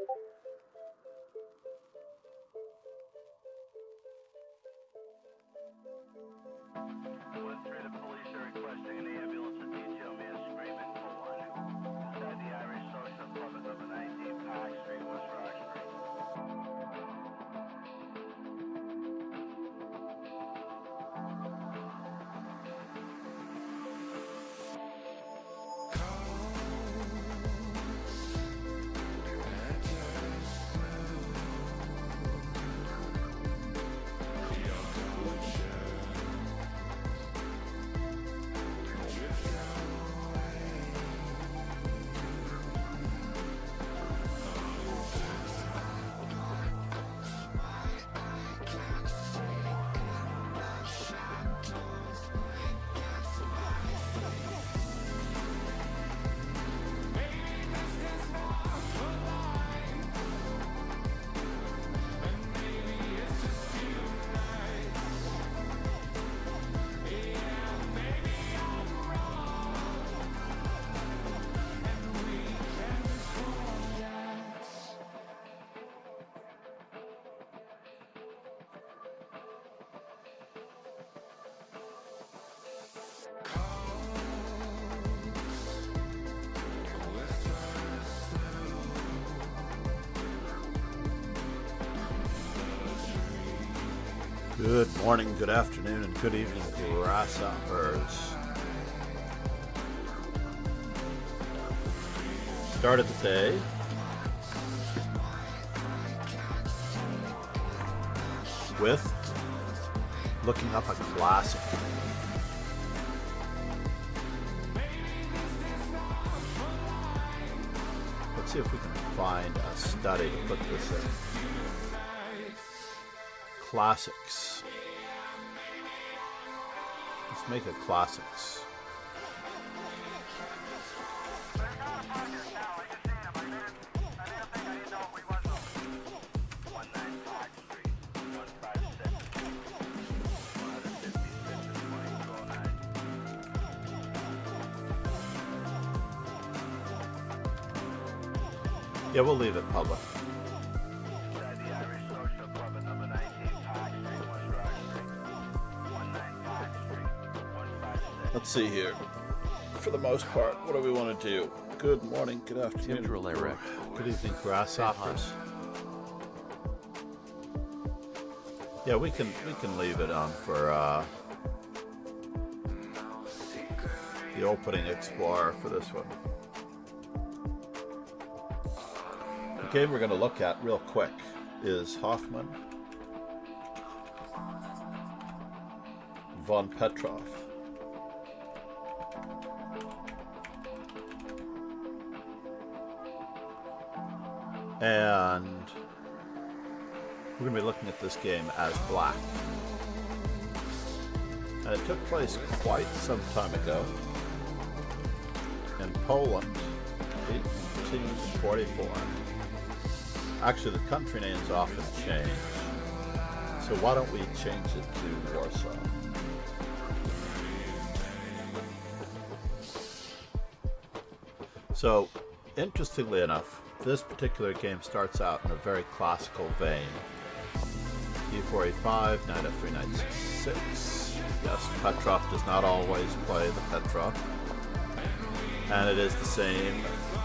The police are requesting an ambulance to detail man screaming for one. Inside the Irish Social Club at number 19 Park Street, West Rock Street. Good morning, good afternoon, and good evening, grasshoppers. Started the day with looking up a classic. Let's see if we can find a study to put this in. Classics. Let's make it classics. Yeah, we'll leave it public. Let's see here. For the most part, what do we want to do? Good morning, good afternoon, good evening, grasshoppers. Yeah, we can leave it on for the opening Explorer for this one. The game we're going to look at real quick is Hoffman von Petrov. And we're going to be looking at this game as black. And it took place quite some time ago in Poland, 1844. Actually, the country names often change. So why don't we change it to Warsaw? So, interestingly enough, this particular game starts out in a very classical vein. E4, E5, knight F3, knight C6. Yes, Petrov does not always play the Petrov. And it is the same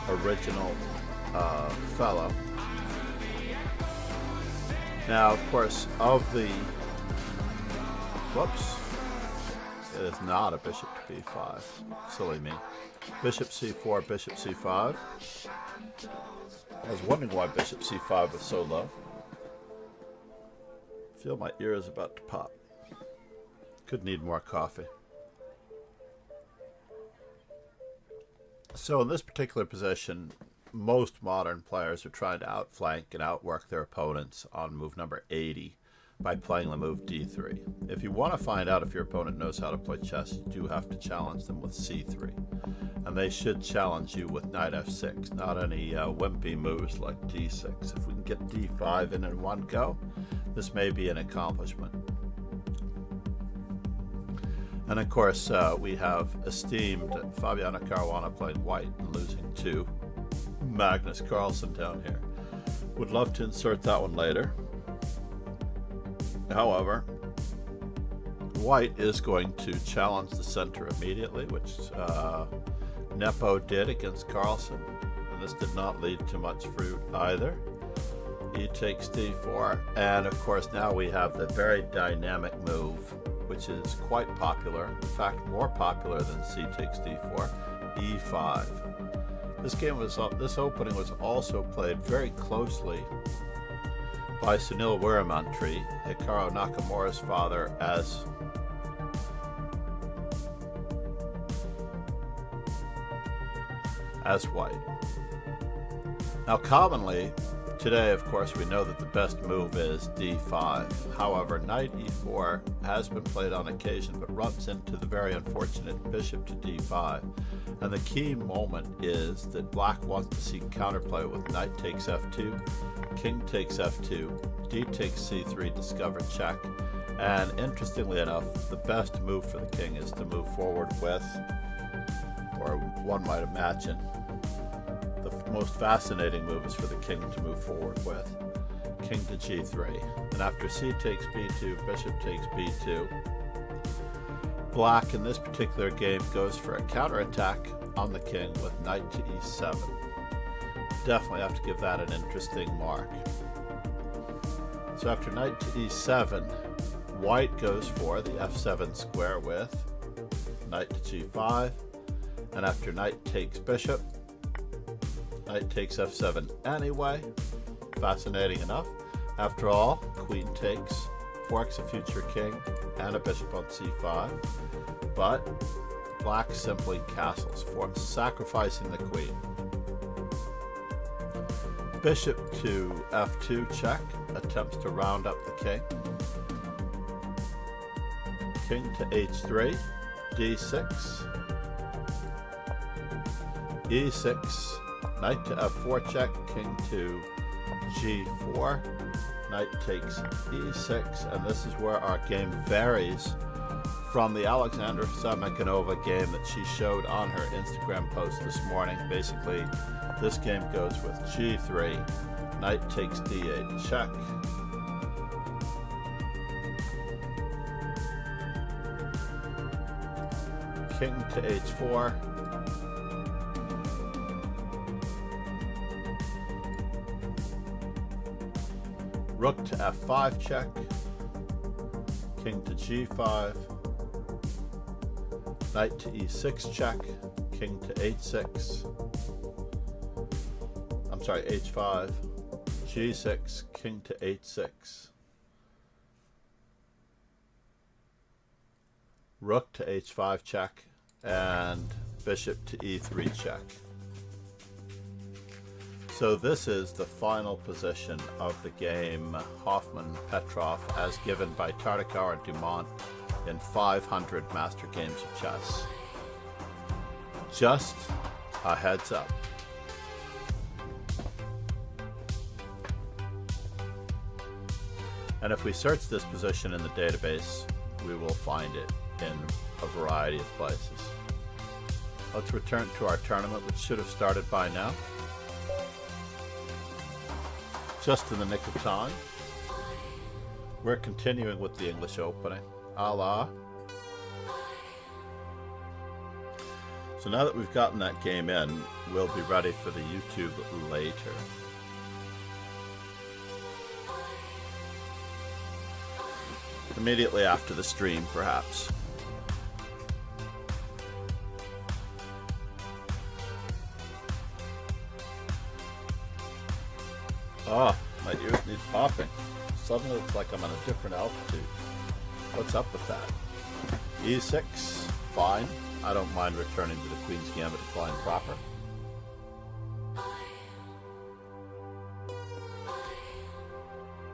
original fellow. Now, of course, of the... Whoops. It is not a bishop to B5. Silly me. Bishop C4, bishop C5. I was wondering why bishop c5 was so low. I feel my ear is about to pop. Could need more coffee. So in this particular position, most modern players are trying to outflank and outwork their opponents on move number 80 by playing the move d3. If you want to find out if your opponent knows how to play chess, you do have to challenge them with c3. And they should challenge you with knight f6, not any wimpy moves like d6. If we can get d5 in one go, this may be an accomplishment. And of course, we have esteemed Fabiano Caruana playing white and losing to Magnus Carlsen down here. Would love to insert that one later. However, white is going to challenge the center immediately, which Nepo did against Carlsen, and this did not lead to much fruit either. E takes d4, and of course now we have the very dynamic move, which is quite popular, in fact more popular than c takes d4, e5. This opening was also played very closely by Sunil Weeramantry, Hikaru Nakamura's father, as white. Now commonly, today of course we know that the best move is d5. However, knight e4 has been played on occasion but runs into the very unfortunate bishop to d5. And the key moment is that black wants to see counterplay with knight takes f2, king takes f2, d takes c3, discover check. And interestingly enough, the best move for the king is to move forward with, or one might imagine, the most fascinating move is for the king to move forward with, king to g3. And after c takes b2, bishop takes b2, black in this particular game goes for a counterattack on the king with knight to e7. Definitely have to give that an interesting mark. So after knight to e7, white goes for the f7 square with knight to g5, and after knight takes bishop, knight takes f7 anyway. Fascinating enough. After all, queen takes, forks a future king and a bishop on c5, but black simply castles, sacrificing the queen. Bishop to f2 check, attempts to round up the king. King to h3, d6, e6, knight to f4 check, king to g4, knight takes e6, and this is where our game varies from the Alexandra Samaganova game that she showed on her Instagram post this morning. Basically, this game goes with g3, knight takes d8 check, king to h4, rook to f5 check, king to g5, knight to e6 check, king to h6, I'm sorry, h5, g6, king to h6, rook to h5 check, and bishop to e3 check. So this is the final position of the game Hoffman-Petrov as given by Tartakower and Dumont in 500 master games of chess. Just a heads up. And if we search this position in the database, we will find it in a variety of places. Let's return to our tournament, which should have started by now. Just in the nick of time. We're continuing with the English opening. Allah. So now that we've gotten that game in, we'll be ready for the YouTube later. Immediately after the stream, perhaps. Oh, my ears need popping. Suddenly it's like I'm on a different altitude. What's up with that? E6, fine. I don't mind returning to the Queen's Gambit flying proper.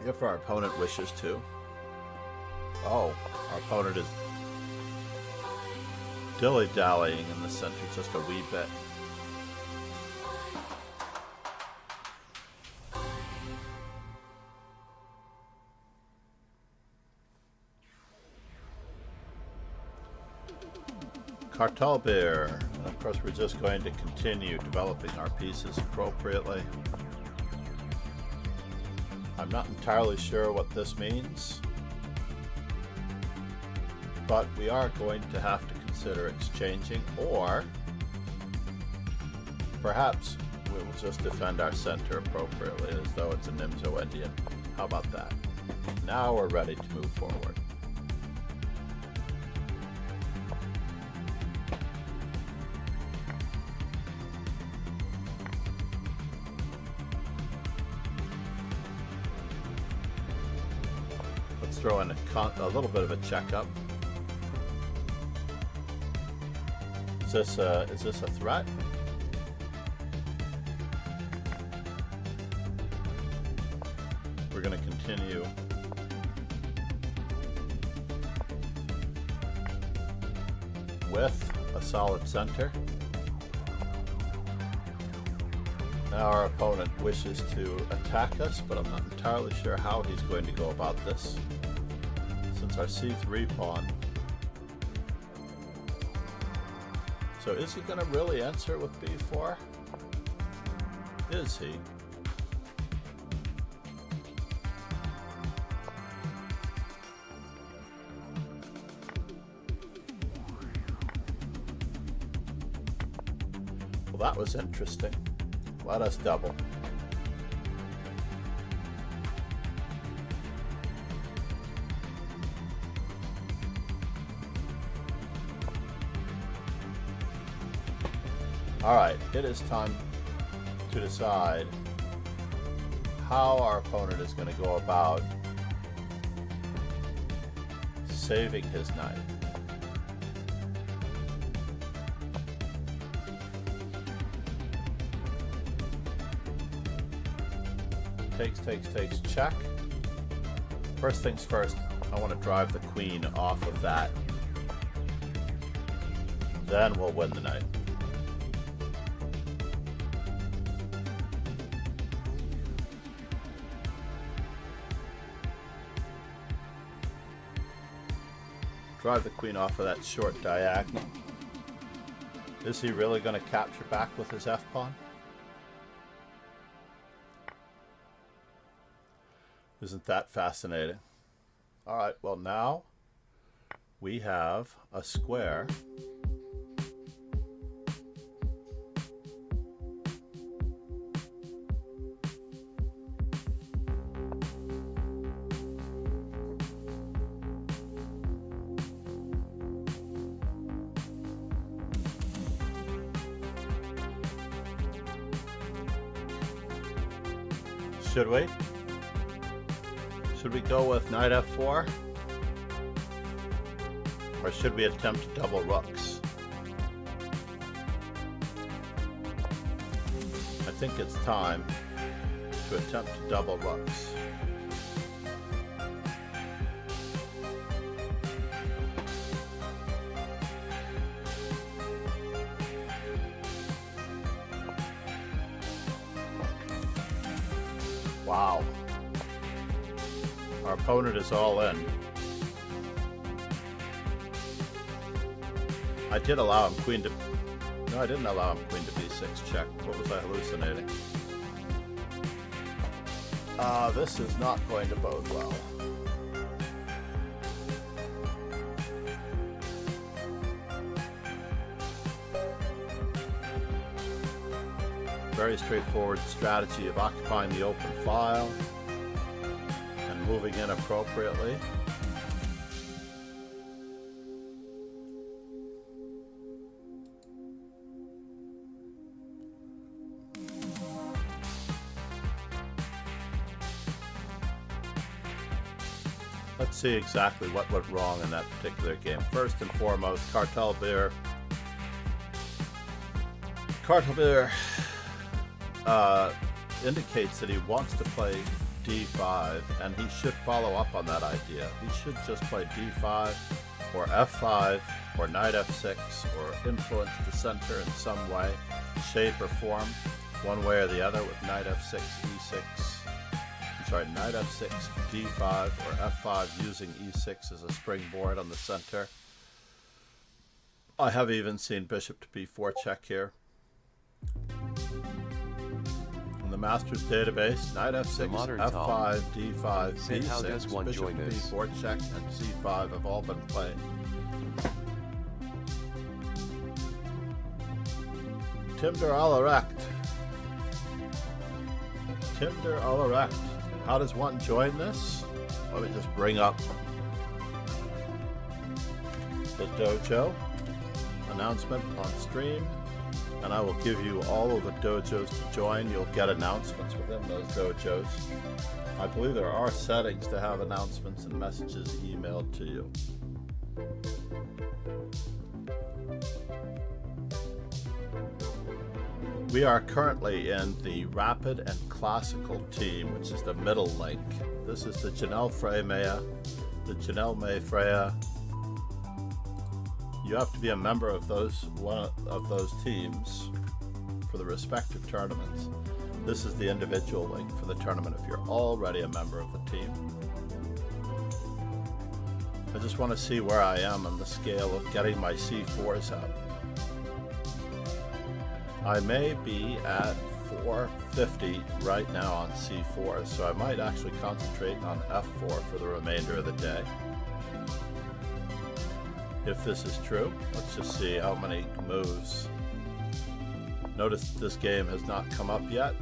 If our opponent wishes to. Oh, our opponent is dilly-dallying in the center just a wee bit. Kartalbeer, and of course we're just going to continue developing our pieces appropriately. I'm not entirely sure what this means, but we are going to have to consider exchanging, or perhaps we will just defend our center appropriately as though it's a Nimzo Indian. How about that? Now we're ready to move forward. Let's throw in a little bit of a checkup. Is this a threat? We're going to continue with a solid center. Now our opponent wishes to attack us, but I'm not entirely sure how he's going to go about this, since our c3 pawn. So is he going to really answer with b4? Is he? Well, that was interesting. Let us double. All right, it is time to decide how our opponent is going to go about saving his knight. Takes, check. First things first, I want to drive the queen off of that. Then we'll win the knight. Drive the queen off of that short diagonal. Is he really going to capture back with his f-pawn? Isn't that fascinating? All right, well now we have a square. Should we? Should we go with knight f4? Or should we attempt double rooks? I think it's time to attempt double rooks. Wow. Our opponent is all in. I did allow him queen to... No, I didn't allow him queen to b6 check. What was I hallucinating? This is not going to bode well. Very straightforward strategy of occupying the open file and moving in appropriately. Let's see exactly what went wrong in that particular game. First and foremost, Cartelbeer indicates that he wants to play d5, and he should follow up on that idea. He should just play d5 or f5 or knight f6 or influence the center in some way, shape or form, one way or the other, with knight f6, e6. Knight f6, d5, or f5 using e6 as a springboard on the center. I have even seen bishop to b4 check here. And the master's database, knight f6, modern f5, Tom d5, said, how does b6, one bishop join this? b4 check, and c5 have all been played. Timder Alarect. Timder Alarect. How does one join this? Let me just bring up the dojo announcement on stream, and I will give you all of the dojos to join. You'll get announcements within those dojos. I believe there are settings to have announcements and messages emailed to you. We are currently in the Rapid and Classical team, which is the middle link. This is the Janelle Frayna, the Janelle May Freya. You have to be a member of one of those teams for the respective tournaments. This is the individual link for the tournament if you're already a member of the team. I just want to see where I am on the scale of getting my C4s out. I may be at 450 right now on C4, so I might actually concentrate on F4 for the remainder of the day. If this is true, let's just see how many moves. Notice this game has not come up yet.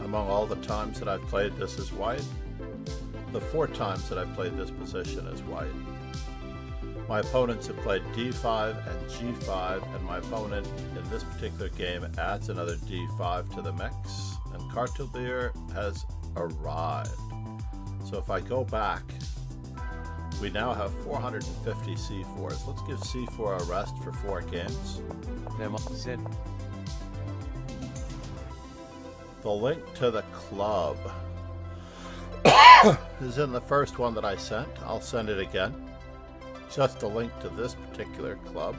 Among all the times that I've played this as white, the 4 times that I've played this position as white. My opponents have played d5 and g5, and my opponent in this particular game adds another d5 to the mix, and Cartelier has arrived. So if I go back, we now have 450 c4s. Let's give c4 a rest for 4 games. Said. The link to the club is in the first one that I sent. I'll send it again. Just a link to this particular club.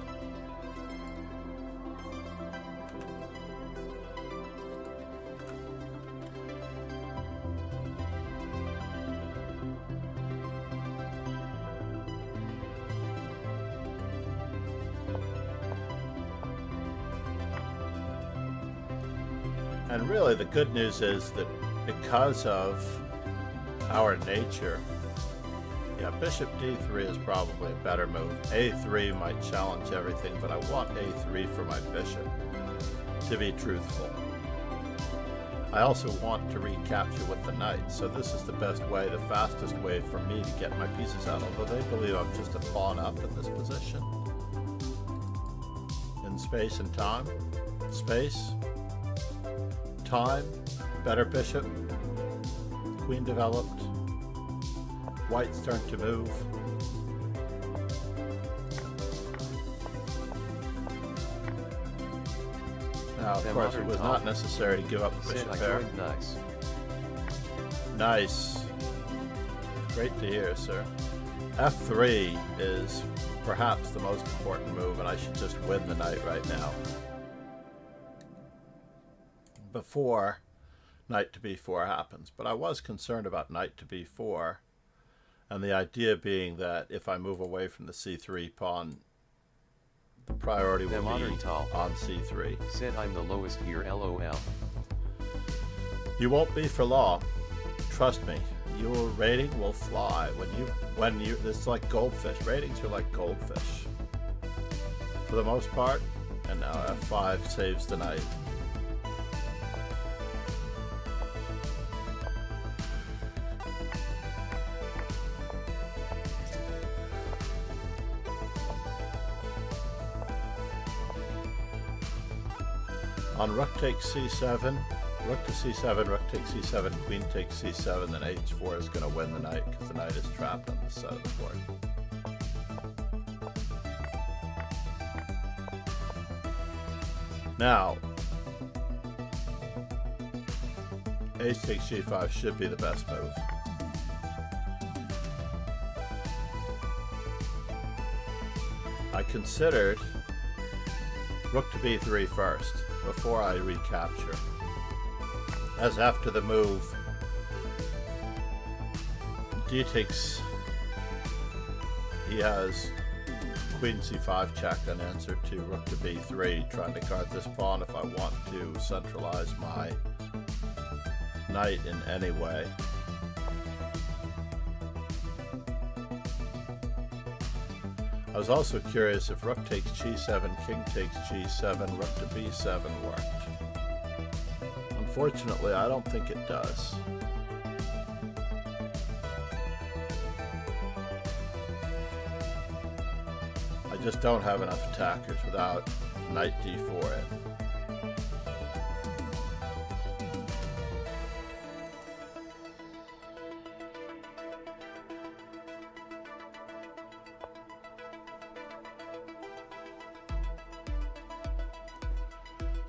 And really the good news is that because of our nature, yeah, bishop d3 is probably a better move. a3 might challenge everything, but I want a3 for my bishop, to be truthful. I also want to recapture with the knight, so this is the best way, the fastest way for me to get my pieces out, although they believe I'm just a pawn up in this position. In space and time. Space. Time. Better bishop. Queen developed. White's turn to move. Now, of course, it was not necessary to give up the bishop there. Nice. Nice. Great to hear, sir. F3 is perhaps the most important move, and I should just win the knight right now. Before knight to b4 happens. But I was concerned about knight to b4. And the idea being that if I move away from the c3 pawn, the priority will be on c3. Said I'm the lowest here, lol. You won't be for long. Trust me. Your rating will fly when you. It's like goldfish. Ratings are like goldfish. For the most part. And now f5 saves the knight. On rook takes c7, rook to c7, rook takes c7, queen takes c7, then h4 is going to win the knight because the knight is trapped on this side of the board. Now, h takes g5 should be the best move. I considered rook to b3 first, before I recapture. As after the move, d takes, he has queen c5 check in answer to rook to b3, trying to guard this pawn if I want to centralize my knight in any way. I was also curious if rook takes g7, king takes g7, rook to b7 worked. Unfortunately, I don't think it does. I just don't have enough attackers without knight d4 in.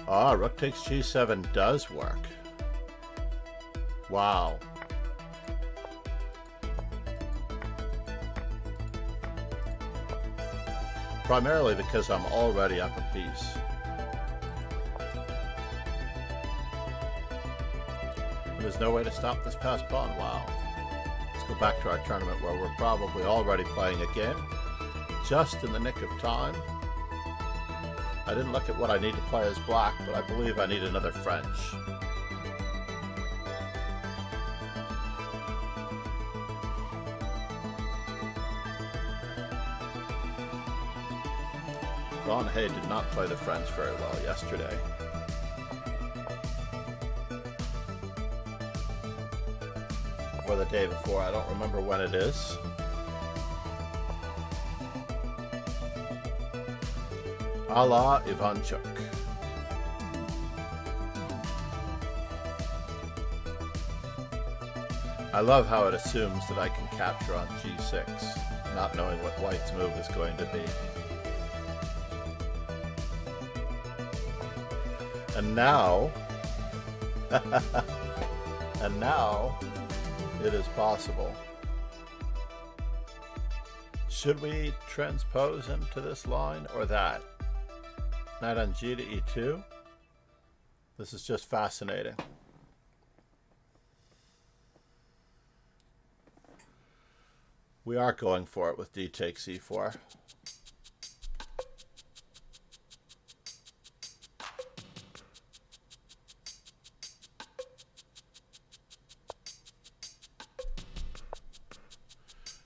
Ah, rook takes g7 does work. Wow. Primarily because I'm already up a piece. There's no way to stop this passed pawn. Wow. Let's go back to our tournament where we're probably already playing a game. Just in the nick of time. I didn't look at what I need to play as black, but I believe I need another French. Ron Hay did not play the French very well yesterday. Or the day before, I don't remember when it is. A la Ivanchuk. I love how it assumes that I can capture on g6, not knowing what white's move is going to be. And now, and now, it is possible. Should we transpose into this line or that? Knight on g to e2. This is just fascinating. We are going for it with d takes e4.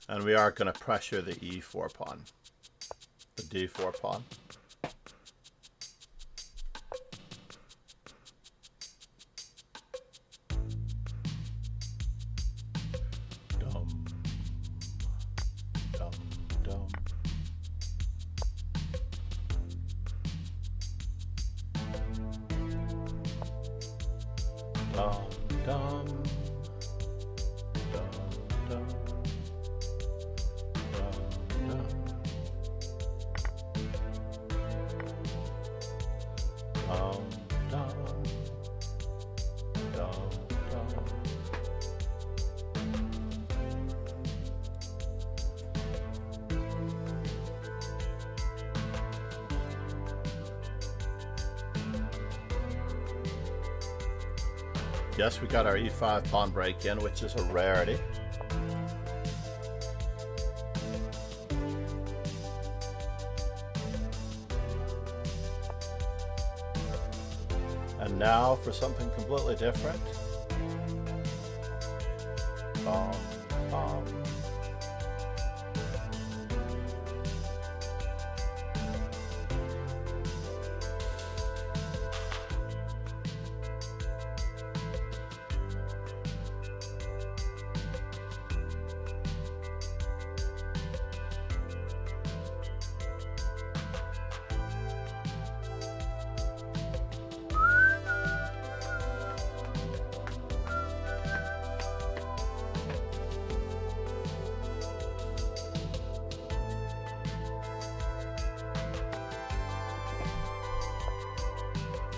And we are going to pressure the e4 pawn, the d4 pawn. Dum, dum, dum. Dum, dum. Yes, we got our e5 pawn break in, which is a rarity. And now for something completely different. Bom, bom.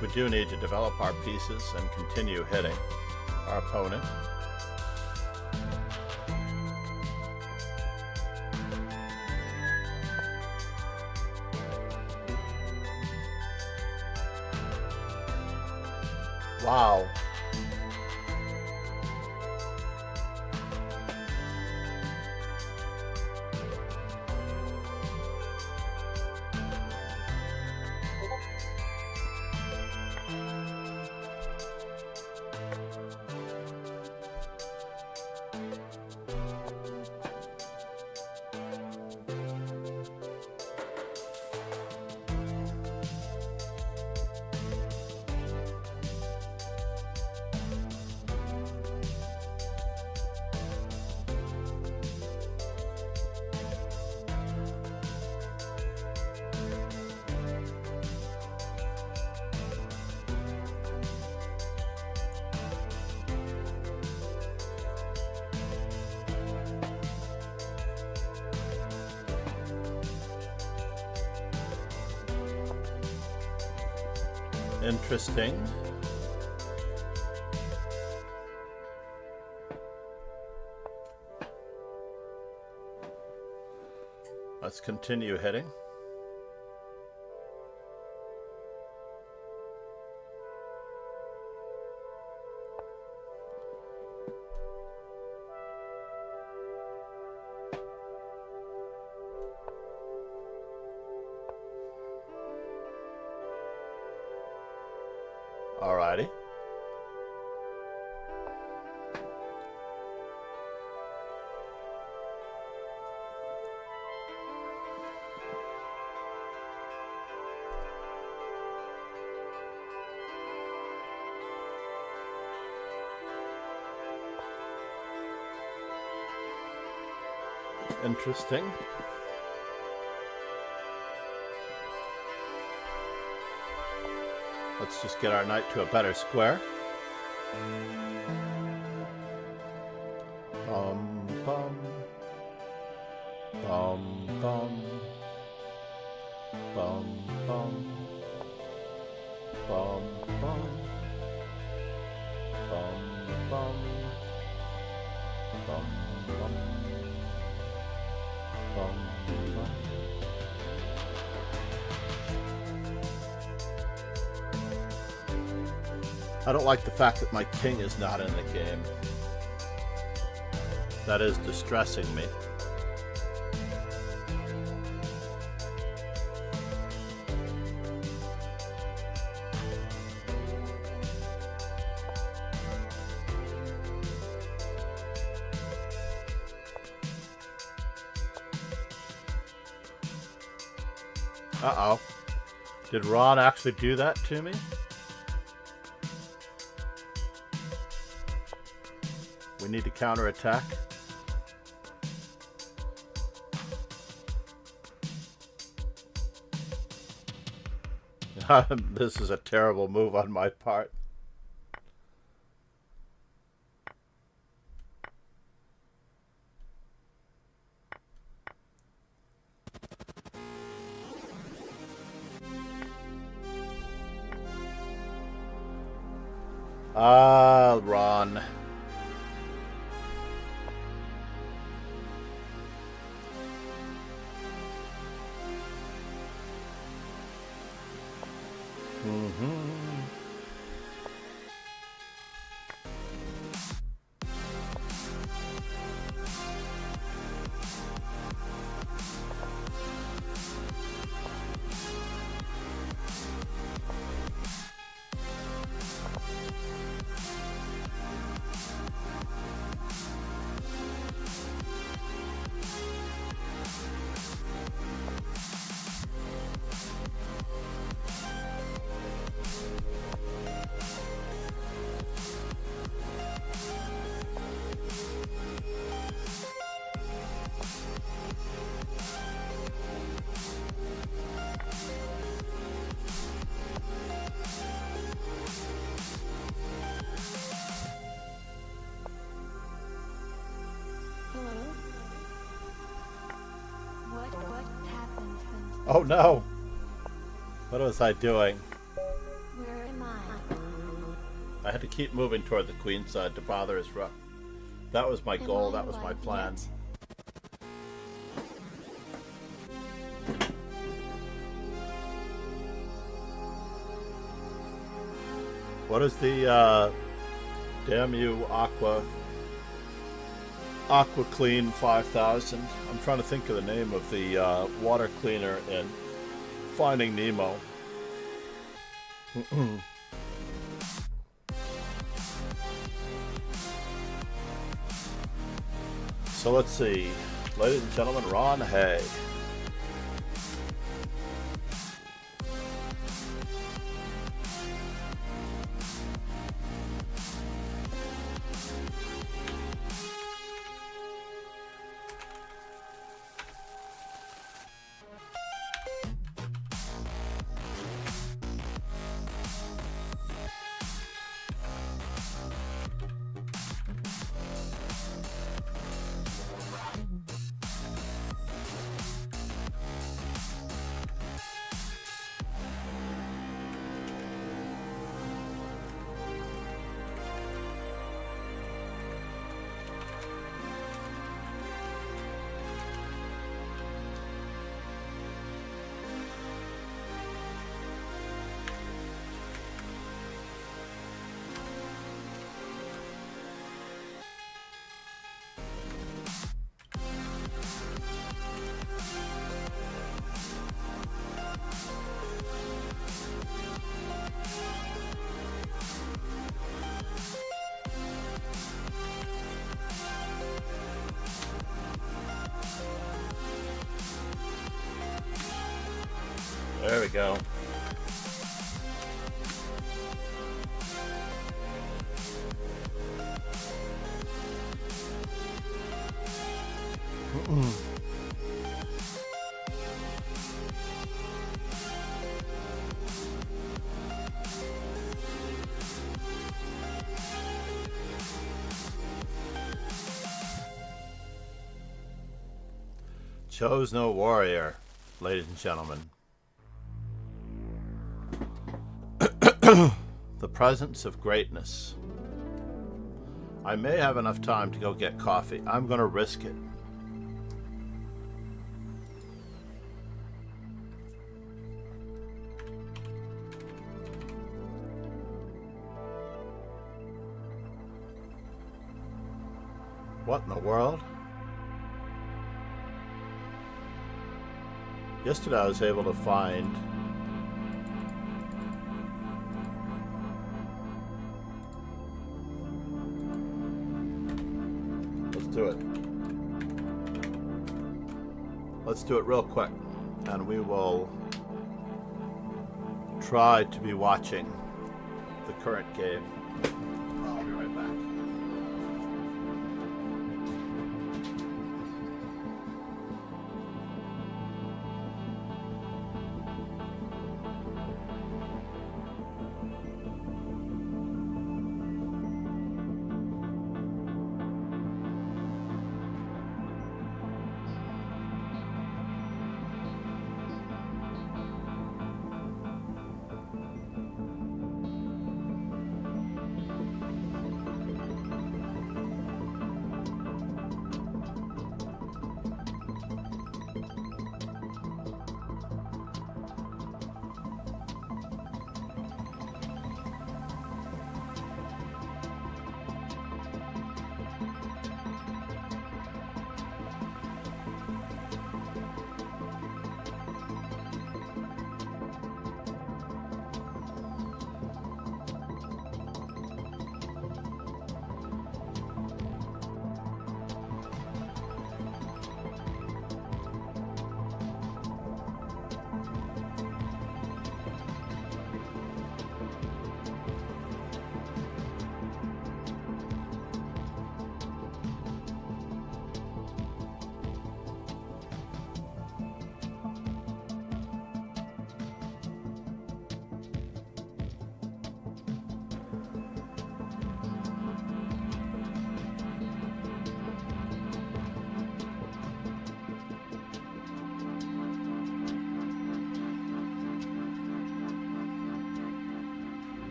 We do need to develop our pieces and continue hitting our opponent. Wow. Interesting. Let's continue hitting. Alrighty. Interesting. Let's just get our knight to a better square. Bum bum. Bum bum. Bum bum. Bum bum. Bum bum. Bum bum. Bum bum. I don't like the fact that my king is not in the game. That is distressing me. Uh-oh. Did Ron actually do that to me? We need to counterattack. This is a terrible move on my part. Ah, Ron. Oh no! What was I doing? Where am I? I had to keep moving toward the queen side to bother his rook. That was my goal, that was my plan. What is the, damn you, Aqua Clean 5000? I'm trying to think of the name of the water cleaner in Finding Nemo. So let's see. Ladies and gentlemen, Ron Hay. There we go. Chose no warrior, ladies and gentlemen. The presence of greatness. I may have enough time to go get coffee. I'm going to risk it. What in the world? Yesterday I was able to find Let's do it real quick, and we will try to be watching the current game. I'll be right back.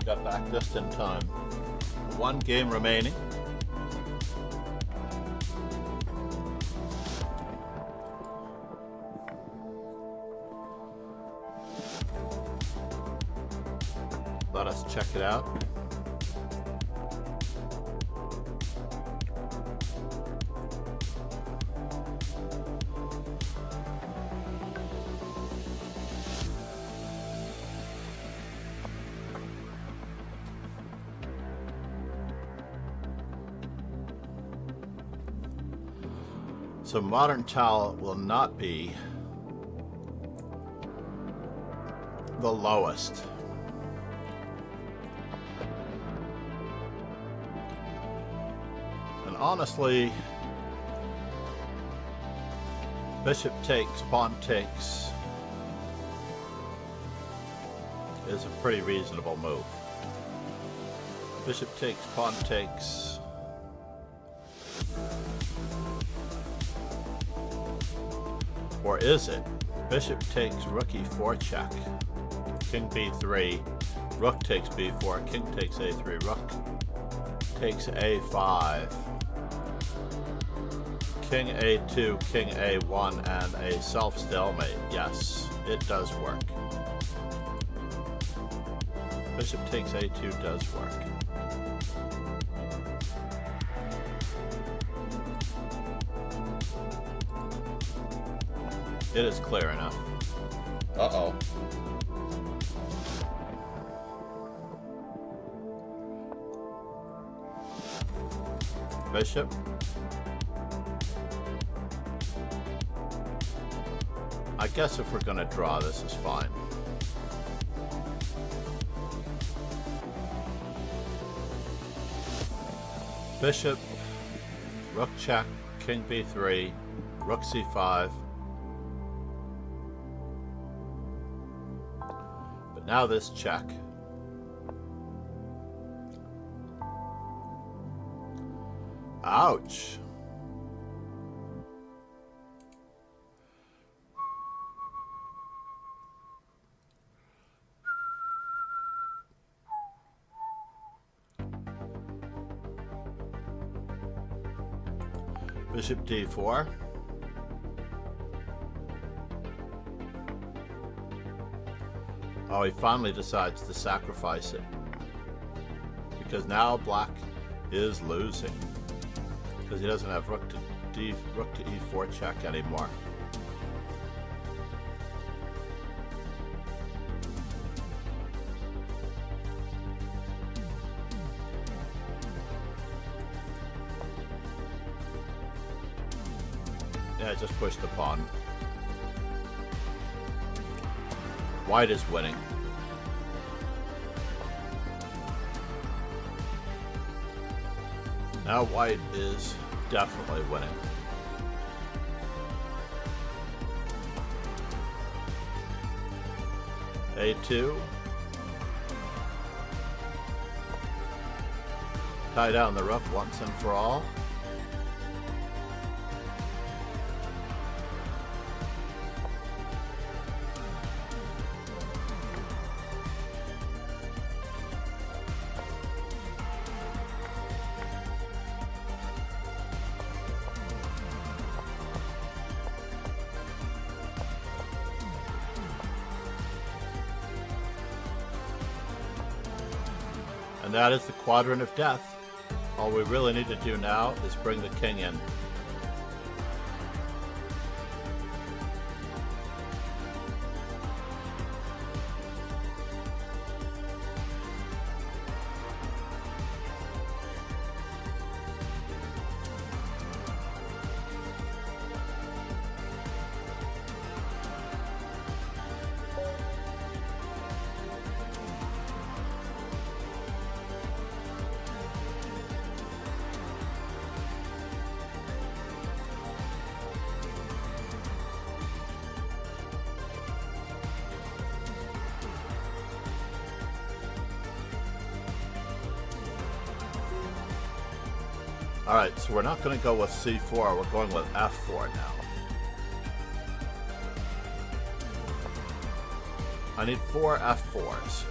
Got back just in time. One game remaining. Let us check it out. So modern towel will not be the lowest. And honestly, bishop takes, pawn takes is a pretty reasonable move. Bishop takes, pawn takes. Or is it? Bishop takes, rook e4 check. King b3, rook takes b4, king takes a3, rook takes a5. King a2, king a1, and a self-stalemate. Yes, it does work. Bishop takes a2 does work. It is clear enough. Uh-oh. Bishop. I guess if we're going to draw, this is fine. Bishop, rook check, king b3, rook c5. But now this check. Ouch. Bishop d4. Oh, he finally decides to sacrifice it. Because now black is losing. Because he doesn't have rook to e4 check anymore. Yeah, just push the pawn. White is winning. Now white is definitely winning. A2. Tie down the rook once and for all. And that is the quadrant of death. All we really need to do now is bring the king in. Alright, so we're not going to go with c4, we're going with f4 now. I need 4 f4s.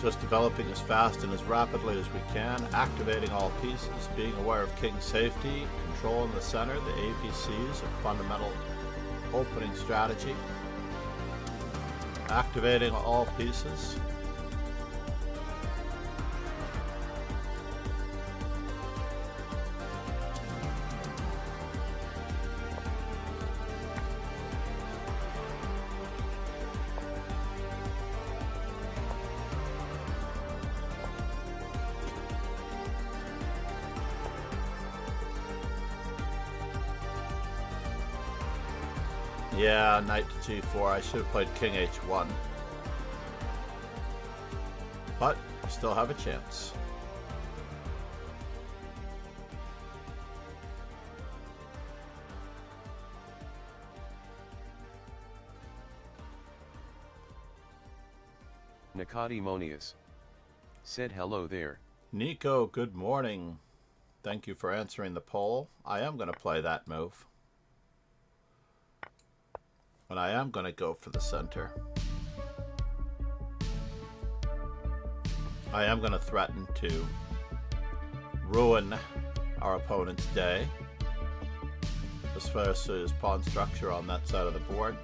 Just developing as fast and as rapidly as we can, activating all pieces, being aware of king's safety, control in the center, the APCs, a fundamental opening strategy. Activating all pieces. Yeah, knight to g4. I should have played king h1. But we still have a chance. Nicodemonius said hello there. Nico, good morning. Thank you for answering the poll. I am going to play that move. And I am going to go for the center. I am going to threaten to ruin our opponent's day, especially his pawn structure on that side of the board.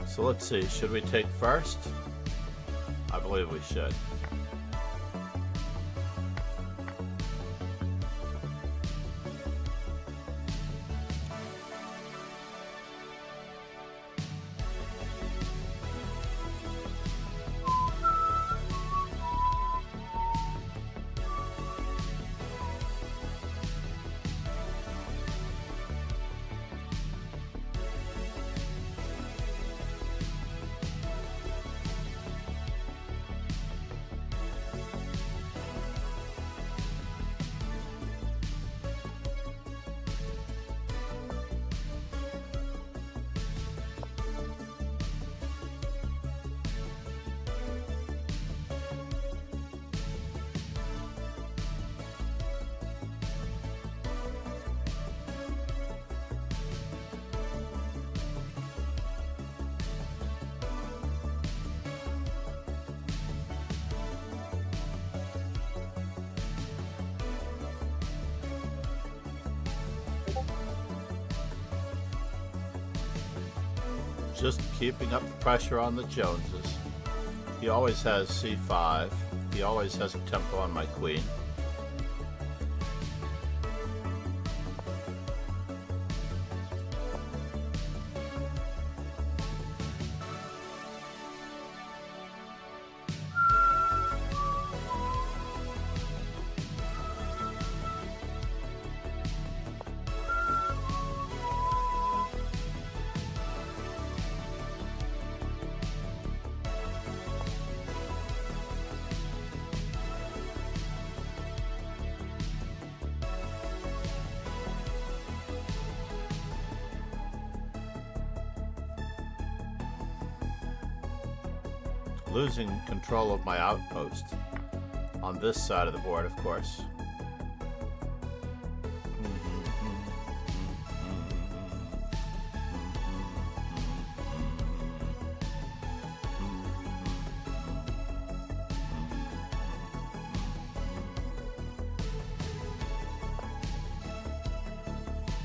So let's see, should we take first? I believe we should. Just keeping up the pressure on the Joneses. He always has c5. He always has a tempo on my queen. Losing control of my outpost on this side of the board, of course.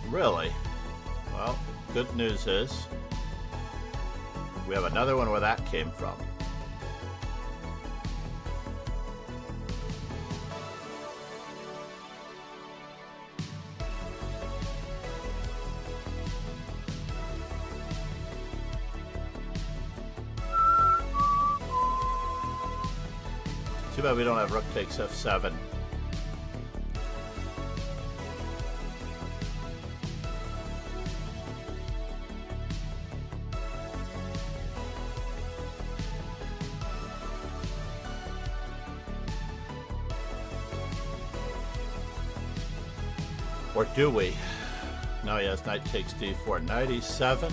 Really? Well, good news is we have another one where that came from. Too bad we don't have rook takes f7. Or do we? Now he has knight takes d4. Knight e7.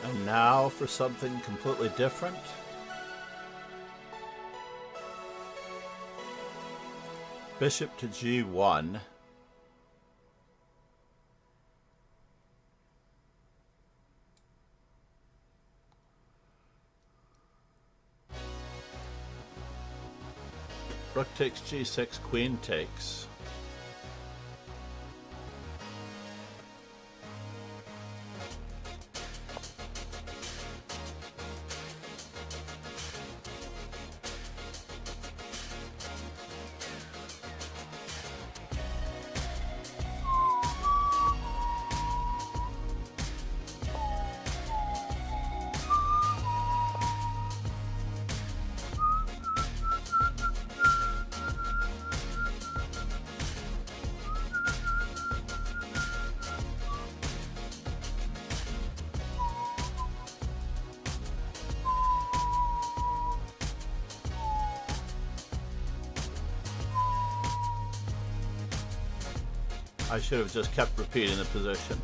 And now for something completely different. Bishop to g1. Rook takes g6, queen takes. I should have just kept repeating the position.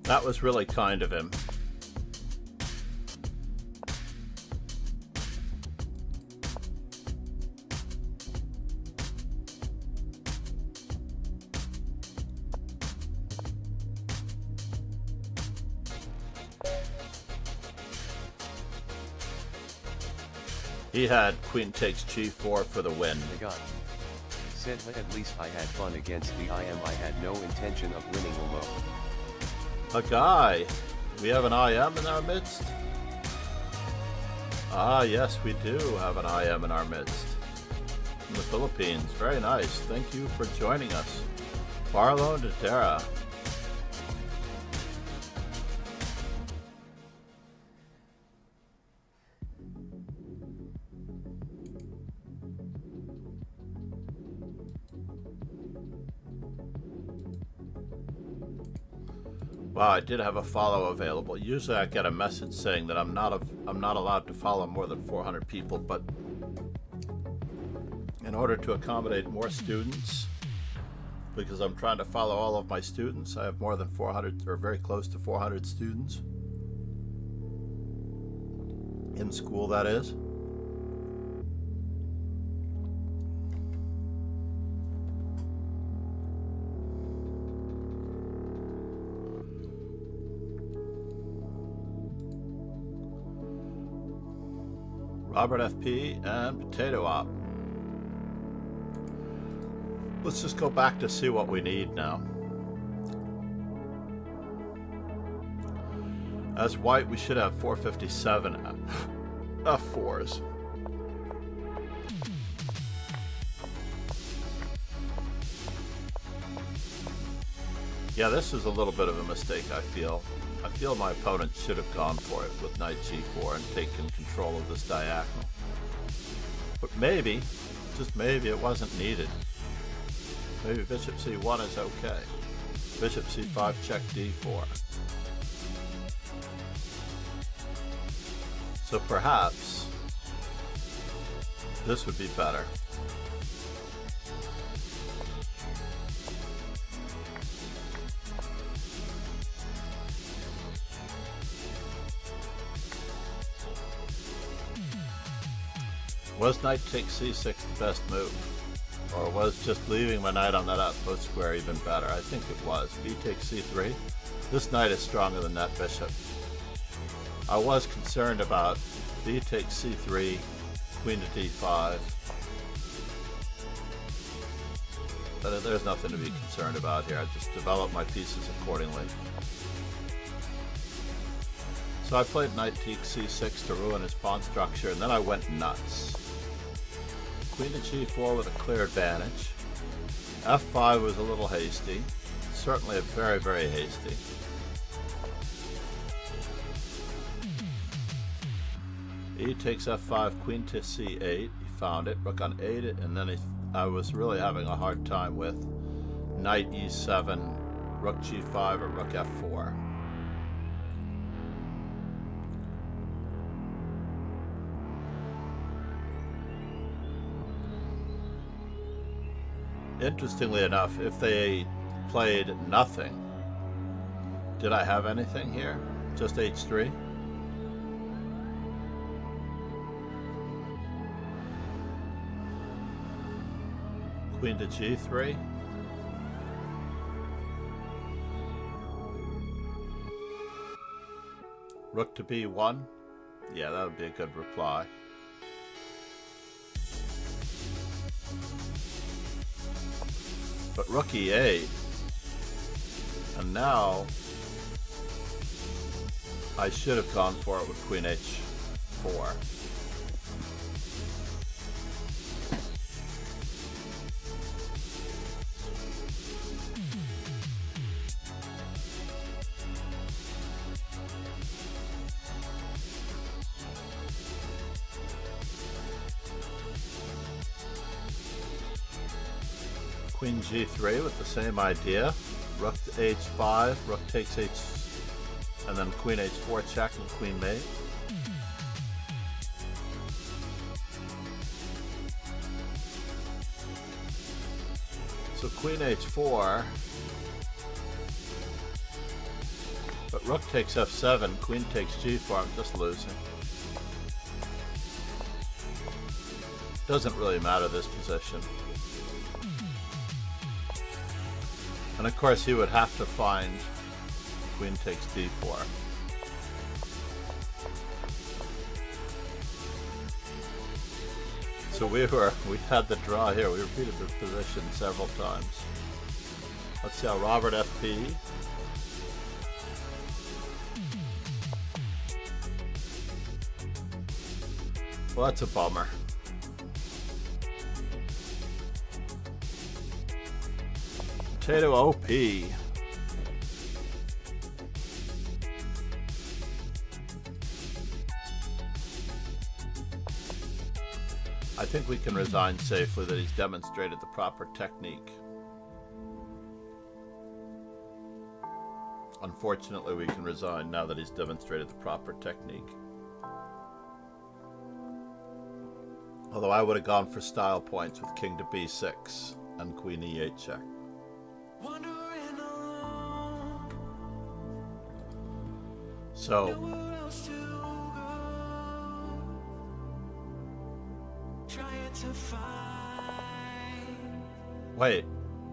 That was really kind of him. He had queen takes g4 for the win. My God. Said at least I had fun against the IM. I had no intention of winning alone. A guy. We have an IM in our midst? Ah, yes, we do have an IM in our midst. From the Philippines. Very nice. Thank you for joining us. Barlow and Dara. Wow, I did have a follow available. Usually I get a message saying that I'm not allowed to follow more than 400 people, but in order to accommodate more students, because I'm trying to follow all of my students, I have more than 400 or very close to 400 students in school, that is. Robert FP and Potato Op. Let's just go back to see what we need now. As white, we should have 457 F4s. Yeah, this is a little bit of a mistake, I feel. I feel my opponent should have gone for it with knight g4 and taken control of this diagonal. But maybe, just maybe, it wasn't needed. Maybe bishop c1 is okay. Bishop c5 check d4. So perhaps This would be better. Was knight takes c6 the best move? Or was just leaving my knight on that outpost square even better? I think it was. B takes c3. This knight is stronger than that bishop. I was concerned about b takes c3, queen to d5. But there's nothing to be concerned about here. I just developed my pieces accordingly. So I played knight takes c6 to ruin his pawn structure, and then I went nuts. Queen to g4 with a clear advantage. f5 was a little hasty. Certainly a very, very hasty. E takes f5, queen to c8. He found it. Rook on 8, and then I was really having a hard time with knight e7, rook g5, or rook f4. Interestingly enough, if they played nothing, did I have anything here? Just h3? Queen to g3? Rook to b1? Yeah, that would be a good reply. But rook e8, and now I should have gone for it with queen h4. Queen g3 with the same idea. Rook to h5, rook takes h, and then queen h4 check and queen mate. So queen h4, but rook takes f7, queen takes g4. I'm just losing. Doesn't really matter this position. And of course he would have to find queen takes d4. So we had the draw here. We repeated the position several times. Let's see how Robert FP. Well, that's a bummer. Potato OP. I think we can resign safely that he's demonstrated the proper technique. Unfortunately, we can resign now that he's demonstrated the proper technique. Although I would have gone for style points with king to b6 and queen e8 check. So, wait,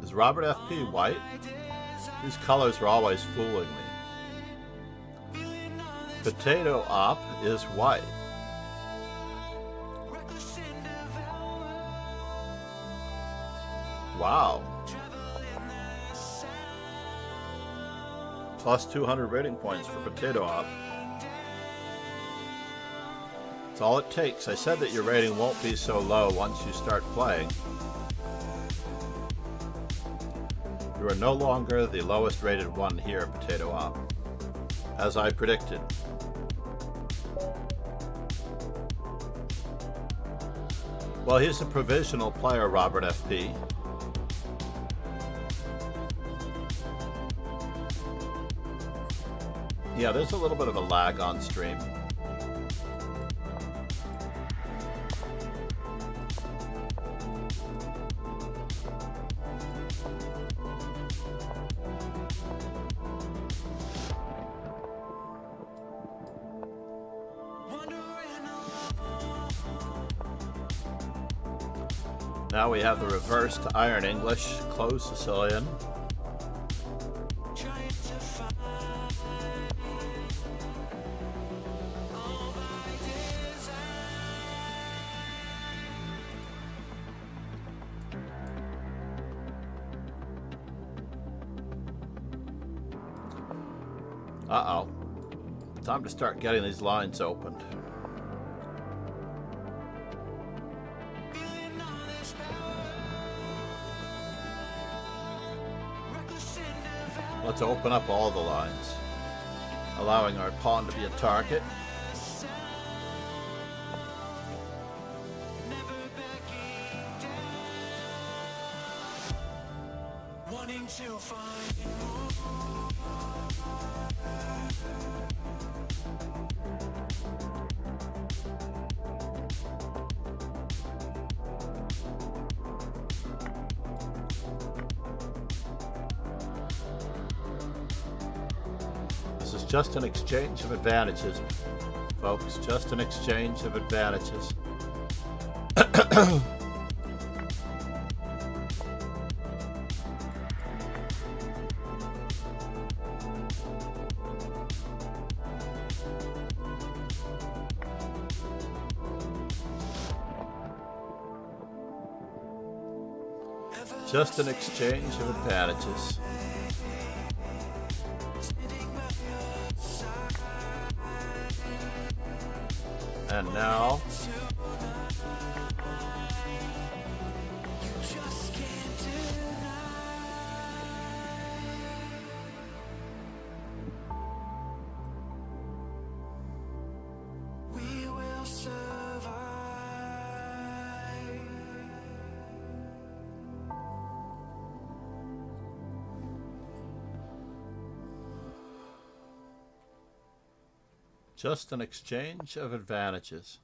is Robert FP white? These colors are always fooling me. Potato Op is white. Wow. Plus 200 rating points for Potato Op. That's all it takes. I said that your rating won't be so low once you start playing. You are no longer the lowest rated one here, Potato Op. As I predicted. Well, he's a provisional player, Robert FP. Yeah, there's a little bit of a lag on stream. Now we have the reverse to Iron English, closed Sicilian. Uh-oh. Time to start getting these lines opened. Let's open up all the lines, allowing our pawn to be a target. This is just an exchange of advantages, folks. Just an exchange of advantages. Just an exchange of advantages. And now, just an exchange of advantages.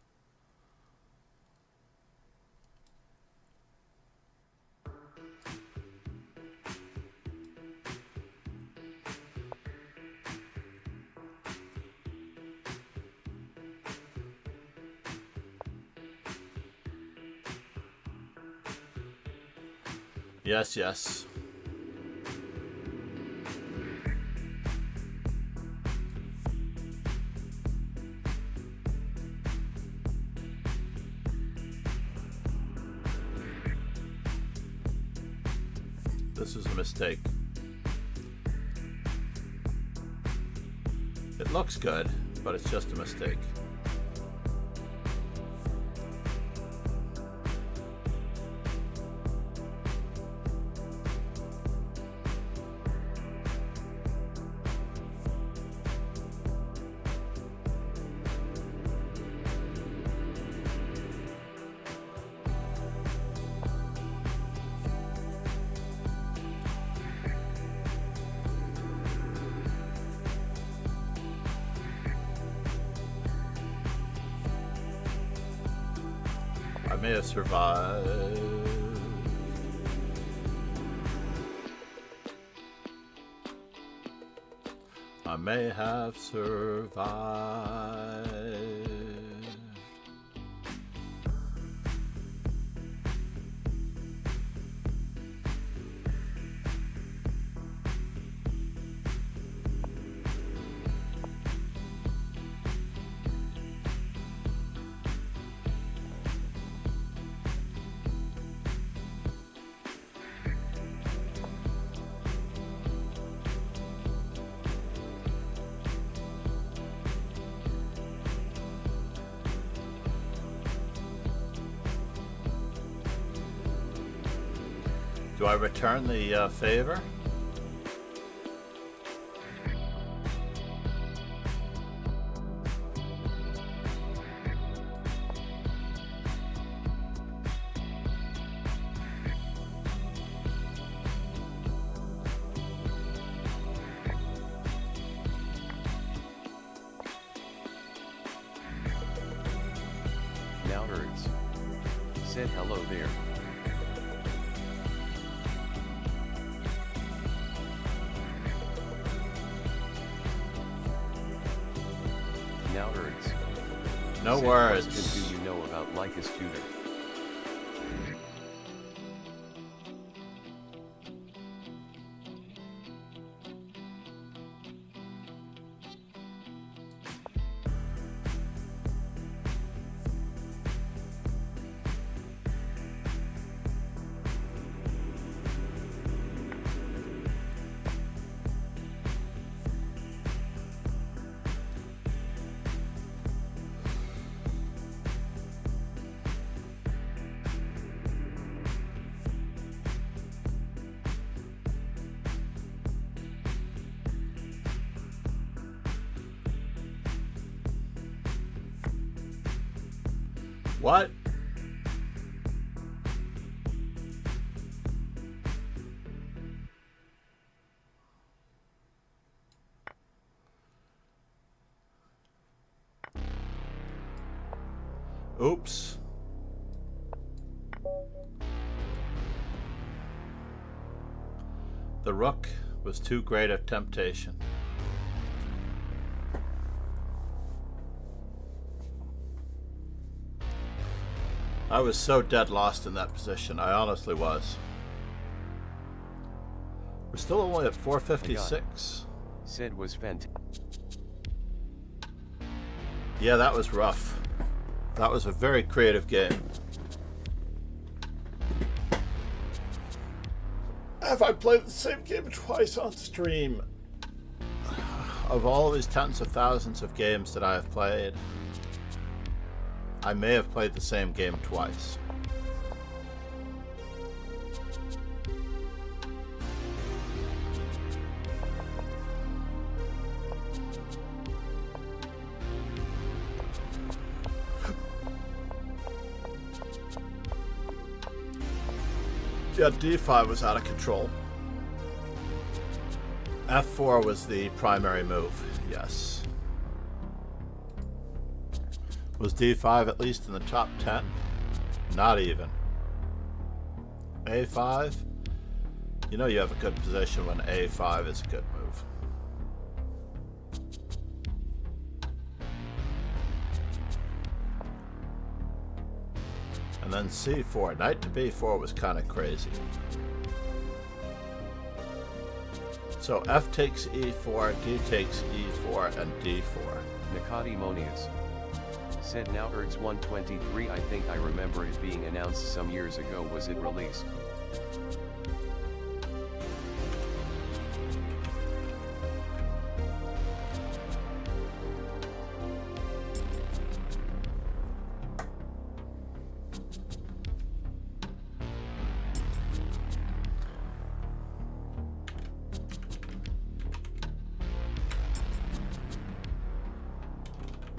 Yes, yes. This is a mistake. It looks good, but it's just a mistake. I may have survived. I may have survived. Do I return the favor? Now Hertz said hello there. Now Hertz. No Said, words. What do you know about Lycus Tutor? What? Oops. The rook was too great a temptation. I was so dead lost in that position. I honestly was. We're still only at 456. Said was fantastic. Yeah, that was rough. That was a very creative game. Have I played the same game twice on stream? Of all these tens of thousands of games that I have played, I may have played the same game twice. Yeah, d5 was out of control. f4 was the primary move, yes. Was d5 at least in the top 10? Not even. a5? You know you have a good position when a5 is a good move. And then c4. Knight to b4 was kind of crazy. So f takes e4, d takes e4, and d4. Nicodemonius. Said now Erds 123. I think I remember it being announced some years ago. Was it released?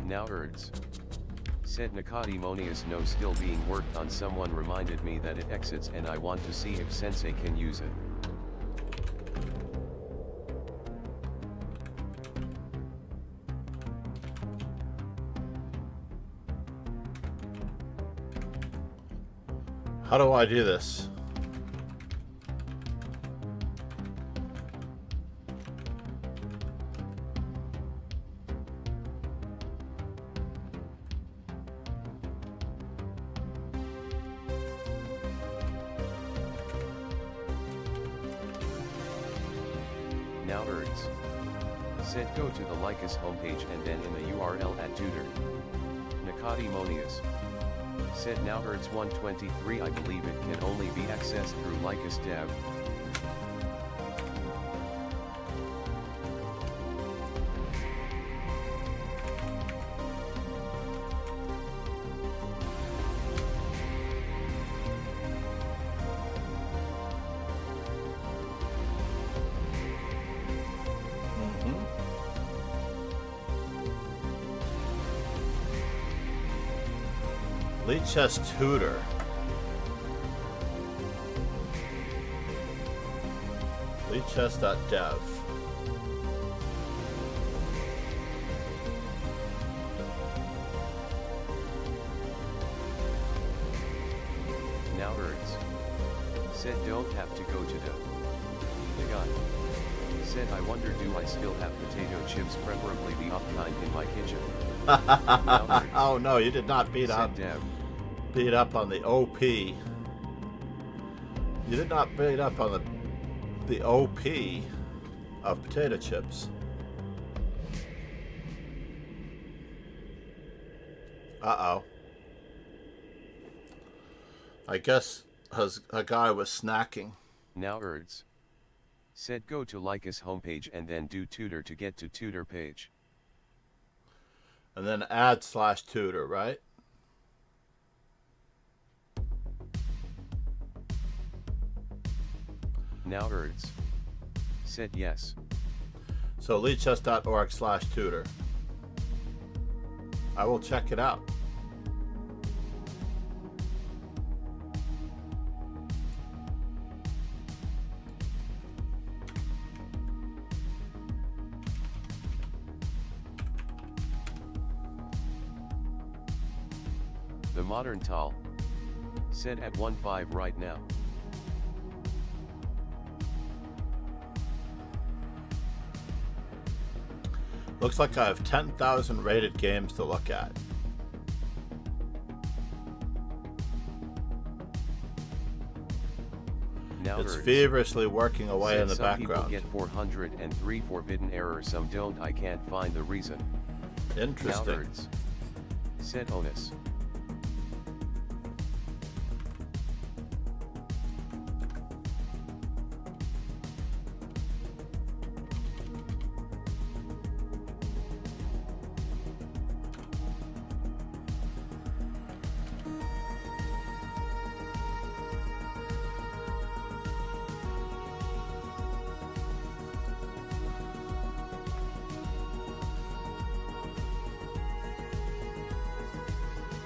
Now Erds. Said Nicodemonius. No, still being worked on. Someone reminded me that it exits and I want to see if Sensei can use it. How do I do this? Now Erds. Said go to the Lycus homepage and then in the URL add tutor. Nicodemonius. Said now Erds 123. I believe it can only be accessed through Lycus dev. Lichess tutor. Lichess.dev. Now Erds. Said don't have to go to the God. Said I wonder do I still have potato chips, preferably the up kind, in my kitchen. Oh no, you did not beat up. Dev. Beat up on the OP. You did not beat up on the OP of potato chips. Uh-oh. I guess a guy was snacking. Now Erds. Said go to Lycus homepage and then do tutor to get to tutor page. And then add /tutor, right? Now Erds. Said yes. So lichess.org/tutor. I will check it out. The modern Tal. Set at 1-5 right now. Looks like I have 10,000 rated games to look at. Now It's nerds. feverishly working away Said in the some background. People get 403 forbidden errors, some don't. I can't find the reason. Now Interesting. nerds. Said onus.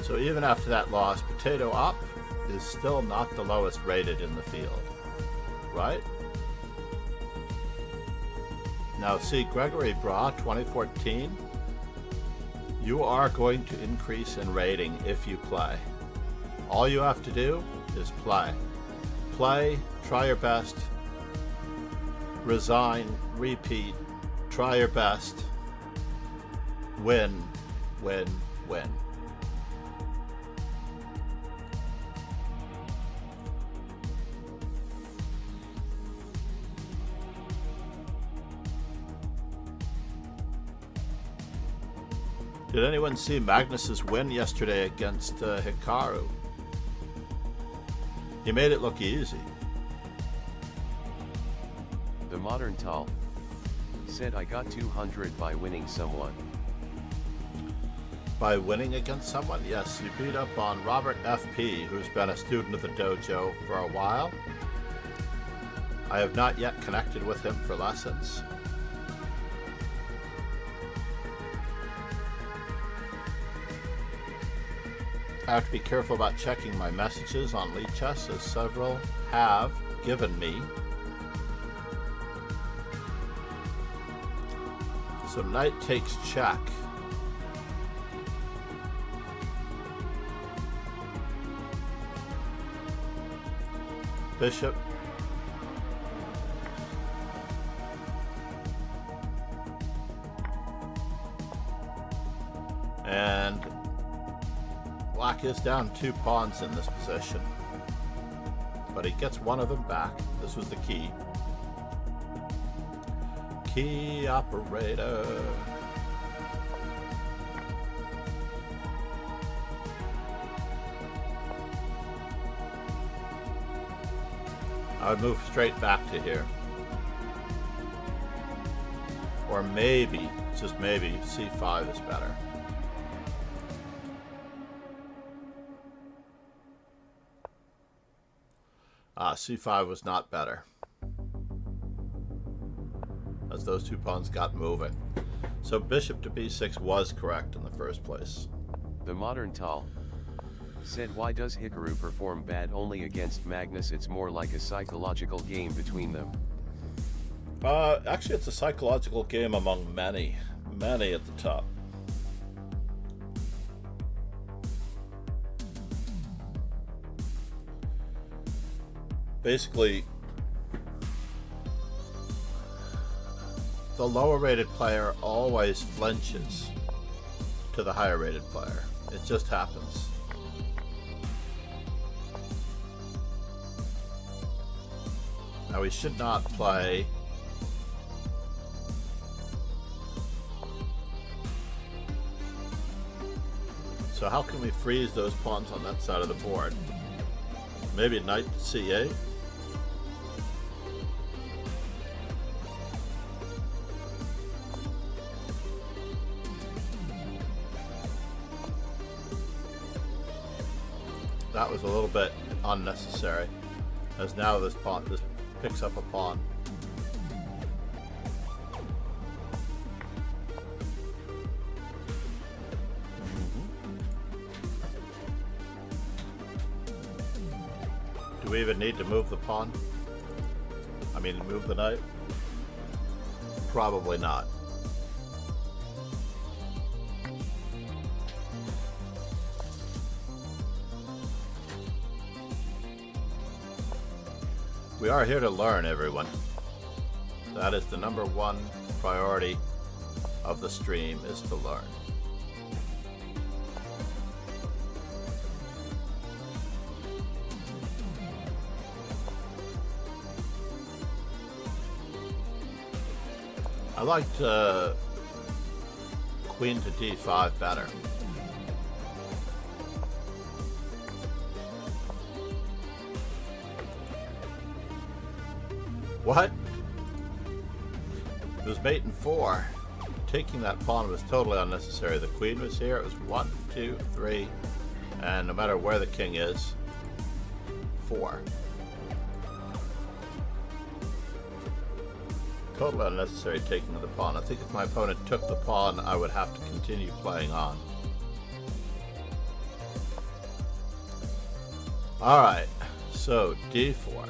So even after that loss, Potato Up is still not the lowest rated in the field, right? Now see, Gregory Bra 2014, you are going to increase in rating if you play. All you have to do is play. Play, try your best, resign, repeat, try your best, win, win, win. Did anyone see Magnus's win yesterday against Hikaru? He made it look easy. The modern Tal. Said I got 200 by winning someone. By winning against someone? Yes, you beat up on Robert FP, who's been a student of the dojo for a while. I have not yet connected with him for lessons. I have to be careful about checking my messages on Lichess, as several have given me. So knight takes check. Bishop. And Black is down 2 pawns in this position, but he gets one of them back. This was the key. Key operator. I would move straight back to here. Or maybe, just maybe, c5 is better. C5 was not better, as those 2 pawns got moving. So bishop to b6 was correct in the first place. The modern Tal. Said why does Hikaru perform bad only against Magnus? It's more like a psychological game between them. Actually, it's a psychological game among many at the top. Basically, the lower rated player always flinches to the higher rated player. It just happens. Now we should not play so how can we freeze those pawns on that side of the board? Maybe knight to c8? That was a little bit unnecessary, as now this picks up a pawn. Do we even need to move the pawn? I mean, move the knight? Probably not. We are here to learn, everyone. That is the number one priority of the stream, is to learn. I liked queen to d5 better. What? It was mate and 4. Taking that pawn was totally unnecessary. The queen was here. It was 1, 2, 3, and no matter where the king is, 4. Totally unnecessary taking of the pawn. I think if my opponent took the pawn, I would have to continue playing on. Alright, so d4.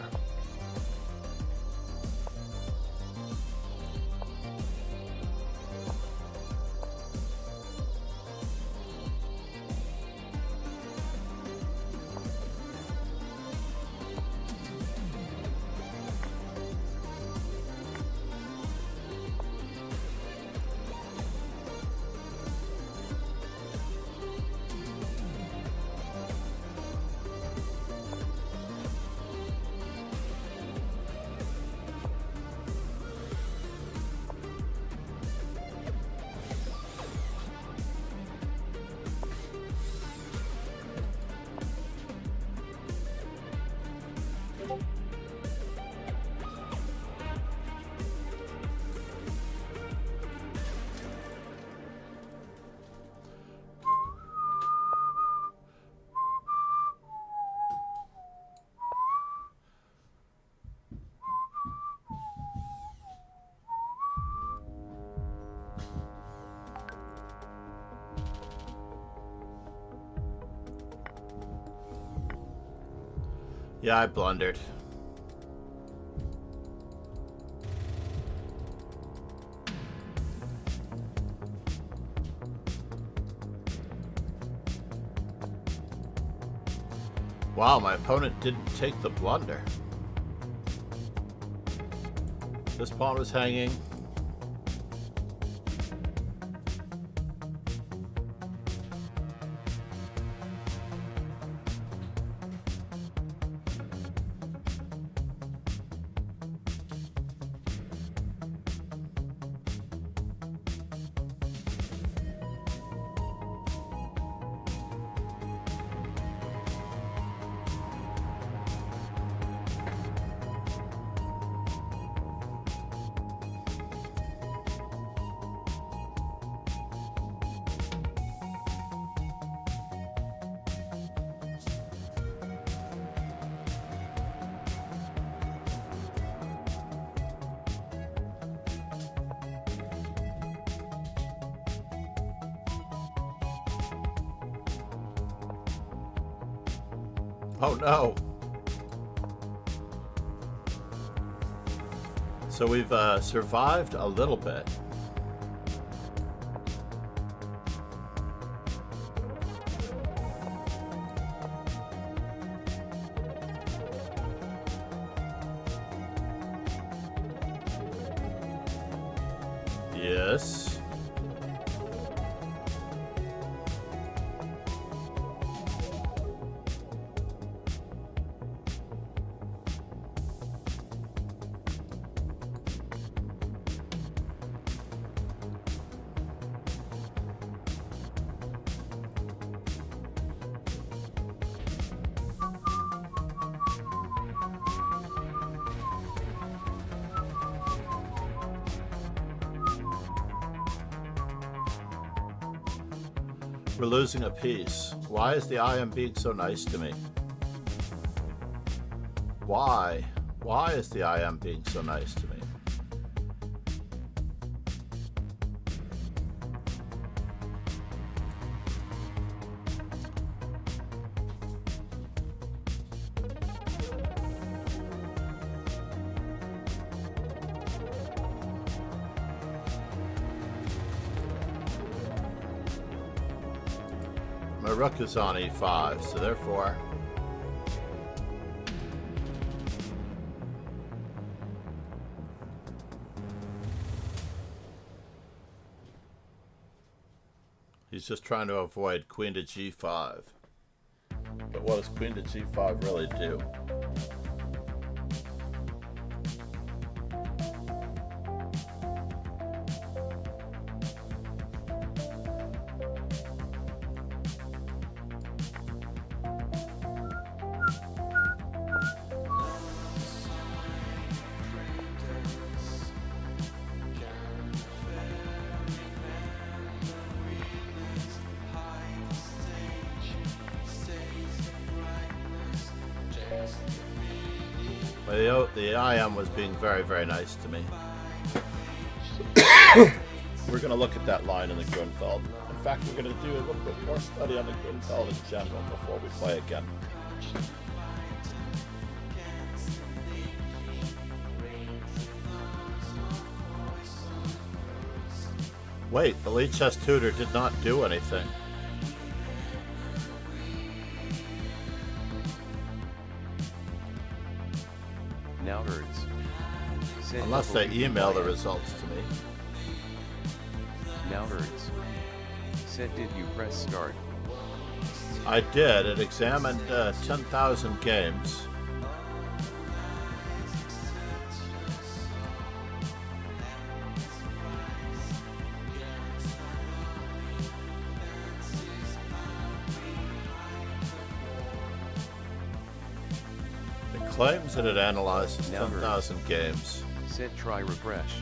Yeah, I blundered. Wow, my opponent didn't take the blunder. This pawn was hanging. Oh no. So we've survived a little bit. Yes. We're losing a piece. Why is the IM being so nice to me? Why? Why is the IM being so nice to me? My rook is on e5, so therefore He's just trying to avoid queen to g5. But what does queen to g5 really do? The IM was being very, very nice to me. We're going to look at that line in the Grunfeld. In fact, we're going to do a little bit more study on the Grunfeld in general before we play again. Wait, the lead chess tutor did not do anything. Now hurts. Unless they email the results to me. Now hurts. Said, did you press start? I did. It examined 10,000 games. Claims that it analyzes 10,000 games. Said try refresh.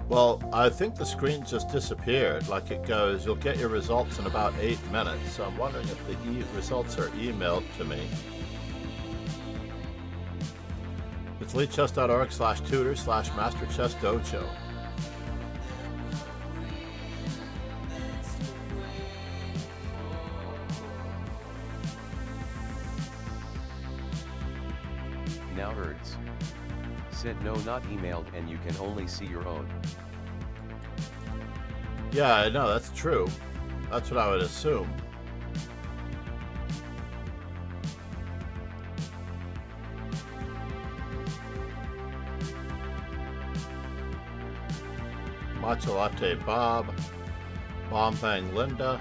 Well, I think the screen just disappeared. Like it goes, you'll get your results in about 8 minutes. So I'm wondering if the results are emailed to me. It's leadchess.org/tutor/masterchessdojo. Now hurts. Said no, not emailed, and you can only see your own. Yeah, I know, that's true. That's what I would assume. Matcha Latte Bob, Bombang Linda,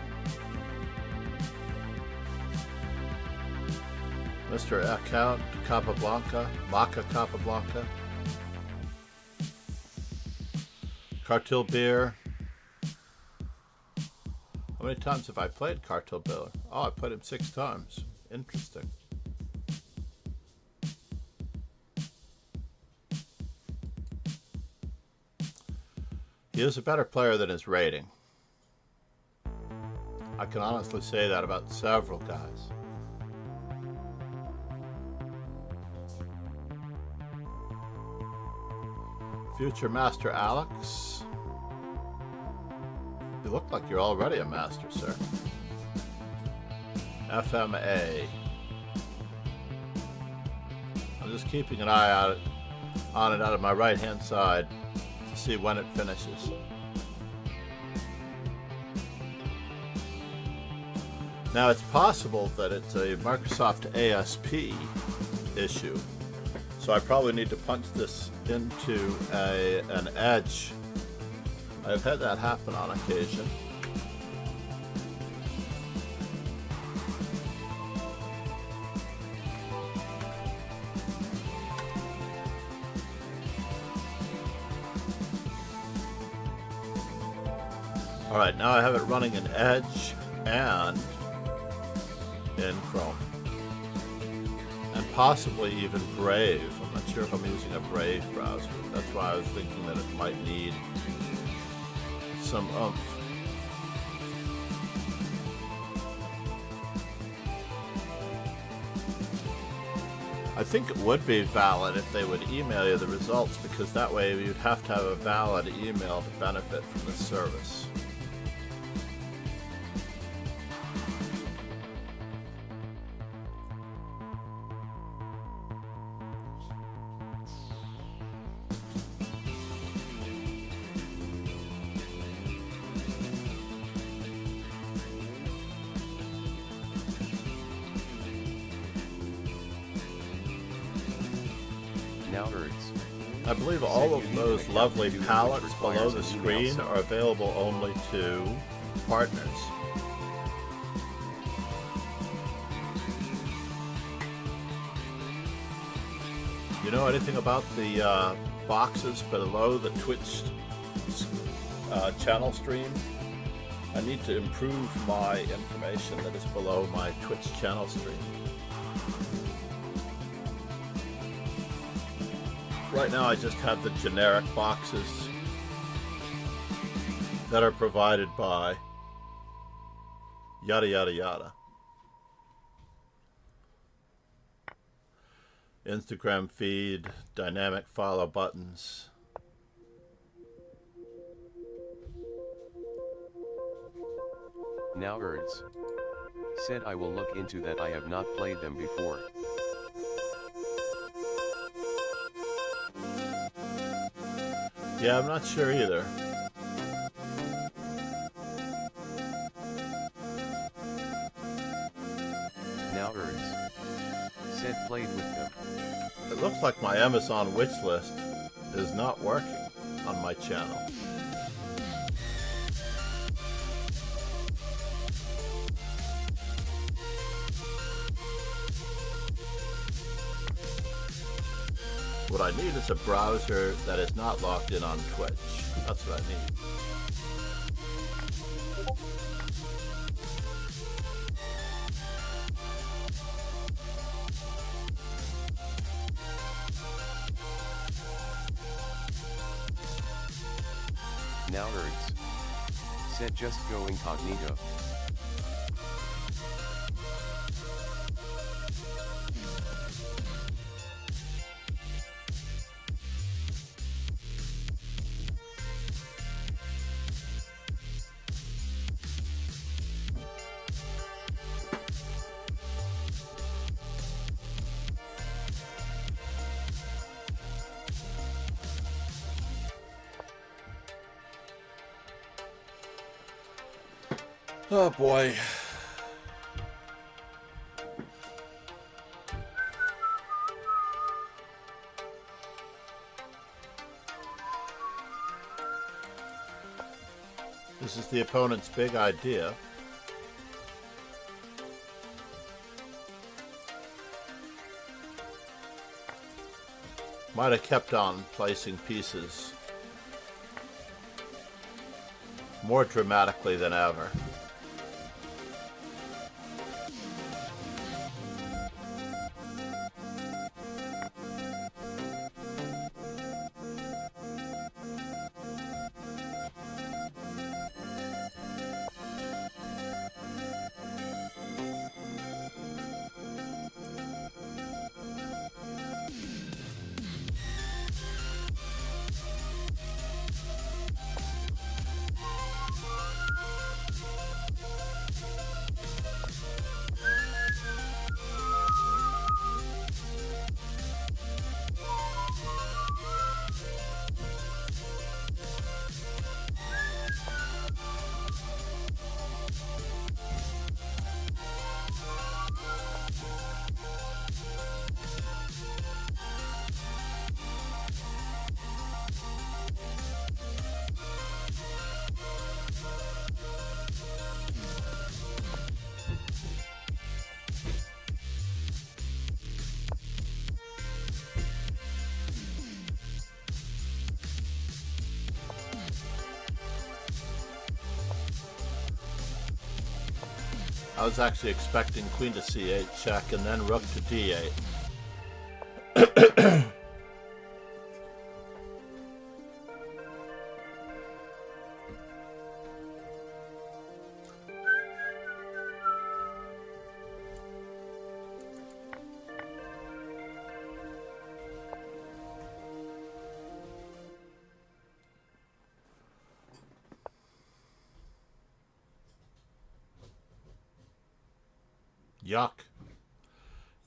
Mr. Account Capablanca, Maca Capablanca, Cartil Beer. How many times have I played Cartil Beer? Oh, I played him 6 times. Interesting. He is a better player than his rating. I can honestly say that about several guys. Future Master Alex. You look like you're already a master, sir. FMA. I'm just keeping an eye out on it out of my right-hand side to see when it finishes. Now, it's possible that it's a Microsoft ASP issue. So I probably need to punch this into an edge. I've had that happen on occasion. All right, now I have it running in Edge and in Chrome. And possibly even Brave. I'm not sure if I'm using a Brave browser. That's why I was thinking that it might need some oomph. I think it would be valid if they would email you the results, because that way you'd have to have a valid email to benefit from the service. I believe all of those lovely palettes below the screen are available only to partners. You know anything about the boxes below the Twitch channel stream? I need to improve my information that is below my Twitch channel stream. Right now I just have the generic boxes that are provided by yada yada yada. Instagram feed, dynamic follow buttons. Now Erds said I will look into that. I have not played them before. Yeah, I'm not sure either. Now Erds said played with them. It looks like my Amazon wish list is not working on my channel. What I need is a browser that is not logged in on Twitch. That's what I need. Now Erds said just go incognito. Oh boy. This is the opponent's big idea. Might have kept on placing pieces more dramatically than ever. I was actually expecting queen to c8 check and then rook to d8. Yuck.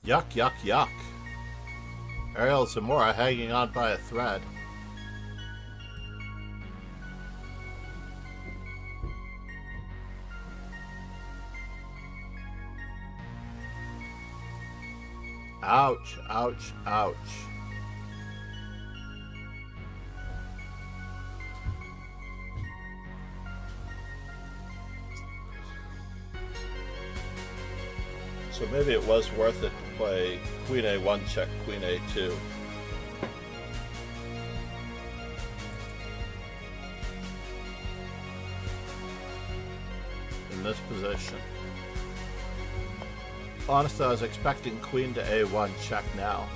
Yuck, yuck, yuck. Ariel Zamora hanging on by a thread. Ouch, ouch, ouch. So maybe it was worth it to play Queen A1 check, Queen A2. In this position. Honestly, I was expecting Queen to A1 check now.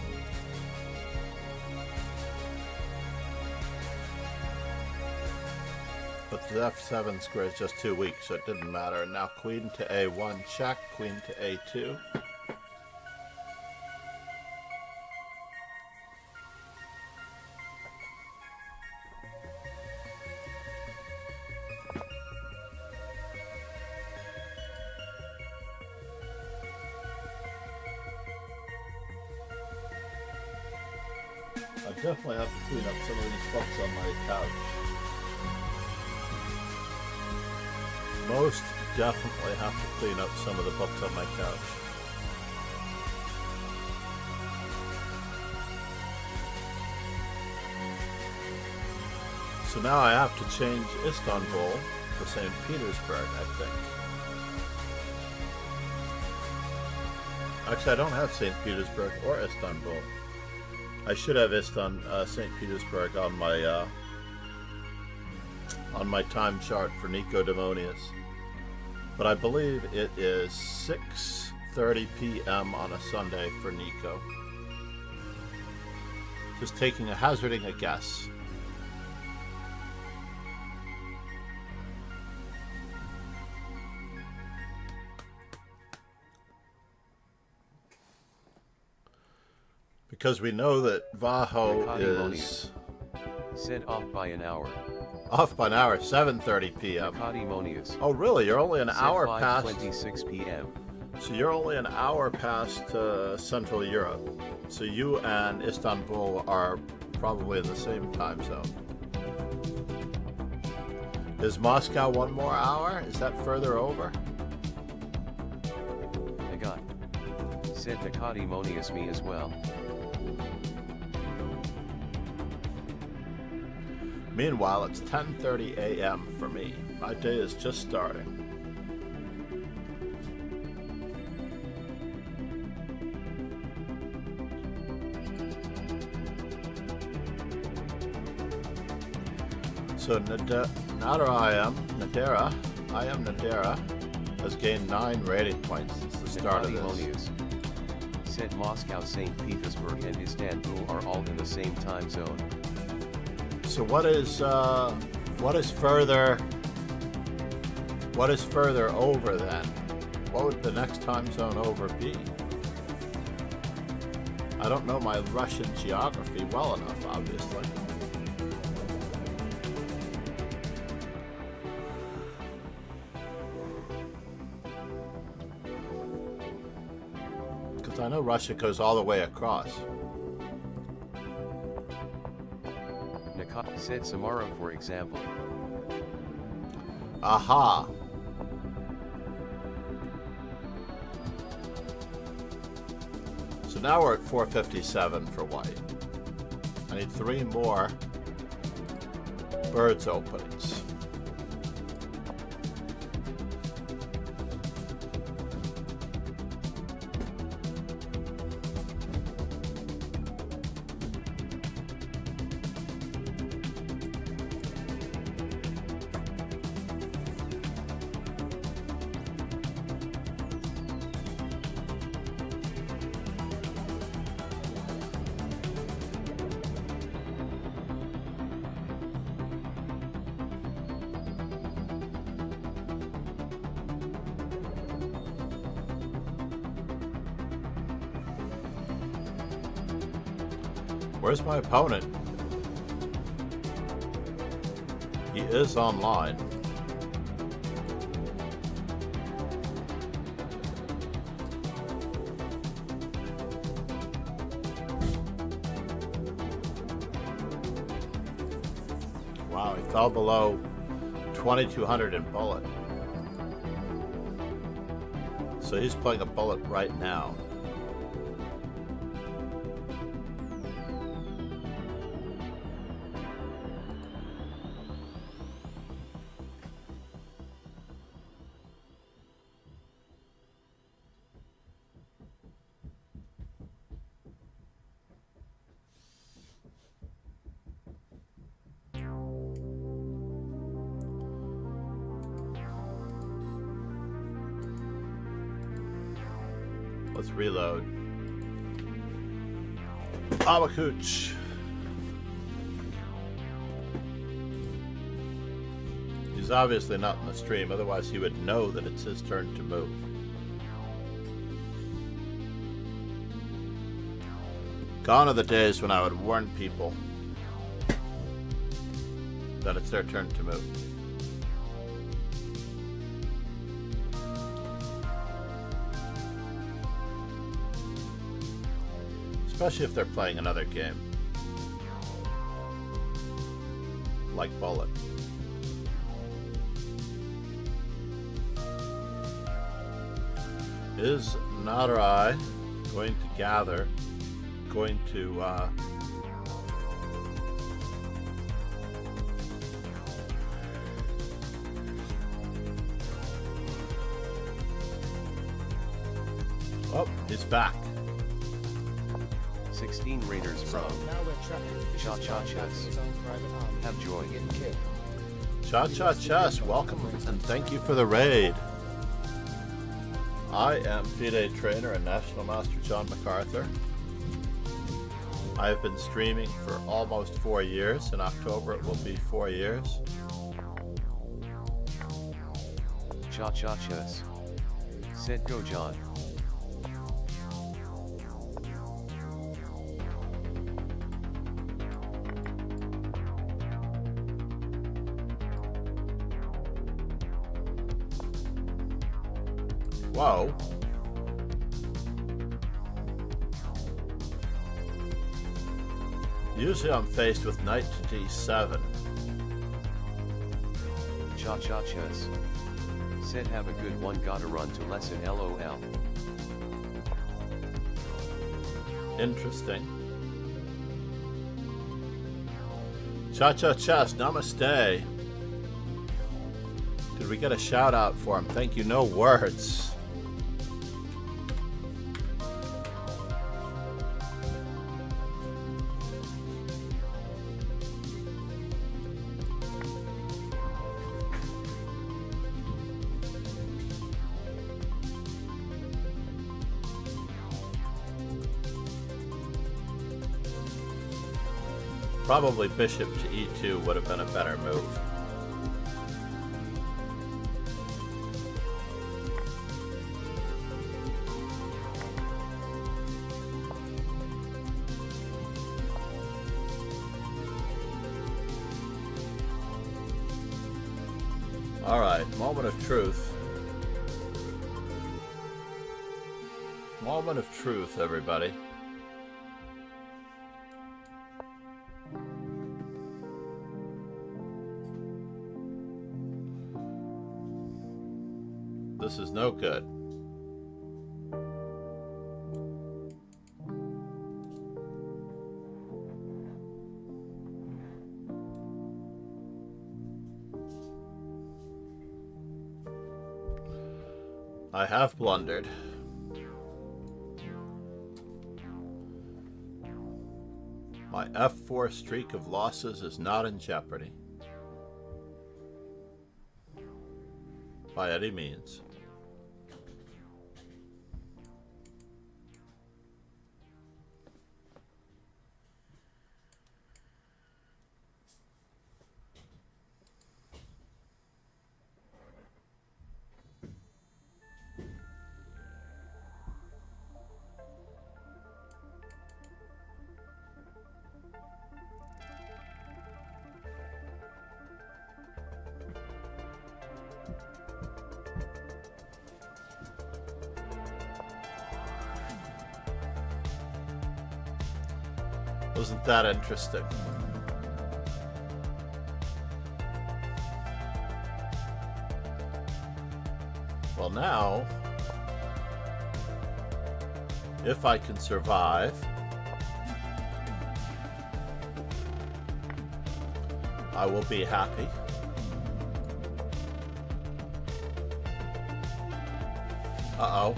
But the F7 square is just too weak, so it didn't matter. And now Queen to A1 check, Queen to A2. I definitely have to clean up some of these books on my couch. Most definitely have to clean up some of the books on my couch. So now I have to change Istanbul to St. Petersburg, I think. Actually, I don't have St. Petersburg or Istanbul. I should have St. Petersburg on my time chart for Nico Demonius. But I believe it is 6:30 p.m. on a Sunday for Nico. Just hazarding a guess. Because we know that Vaho is set off by an hour. Off by an hour, 7:30 p.m. Oh, really? You're only an hour past 5:26 p.m. So you're only an hour past Central Europe. So you and Istanbul are probably in the same time zone. Is Moscow one more hour? Is that further over? I got. Said Nakati Monius me as well. Meanwhile, it's 10:30 a.m. for me. My day is just starting. So Nadera has gained 9 rating points since the start of this. Said Moscow, St. Petersburg, and Istanbul are all in the same time zone. So what is further over then? What would the next time zone over be? I don't know my Russian geography well enough, obviously. Because I know Russia goes all the way across. Said Samara, for example. Aha! So now we're at 457 for white. I need 3 more birds openings. Where's my opponent? He is online. Wow, he fell below 2200 in bullet. So he's playing a bullet right now. Let's reload. Awakooch. He's obviously not in the stream, otherwise he would know that it's his turn to move. Gone are the days when I would warn people that it's their turn to move. Especially if they're playing another game. Like Bullet. Is Nadarai going to gather? Going to oh, he's back. 16 Raiders from Cha-Cha-Chess have joined. Cha-Cha-Chess, welcome and thank you for the raid. I am FIDE trainer and National Master John MacArthur. I have been streaming for almost 4 years. In October it will be 4 years. Cha-Cha-Chess. Set go, John. Whoa. Usually I'm faced with knight to d7. Cha-Cha-Chess. Said have a good one, gotta run to lesson LOL. Interesting. Cha-Cha-Chess, namaste. Did we get a shout out for him? Thank you, no words. Probably bishop to e2 would have been a better move. All right, moment of truth. Moment of truth, everybody. This is no good. I have blundered. My F4 streak of losses is not in jeopardy. By any means. Wasn't that interesting? Well, now, if I can survive, I will be happy. Uh-oh.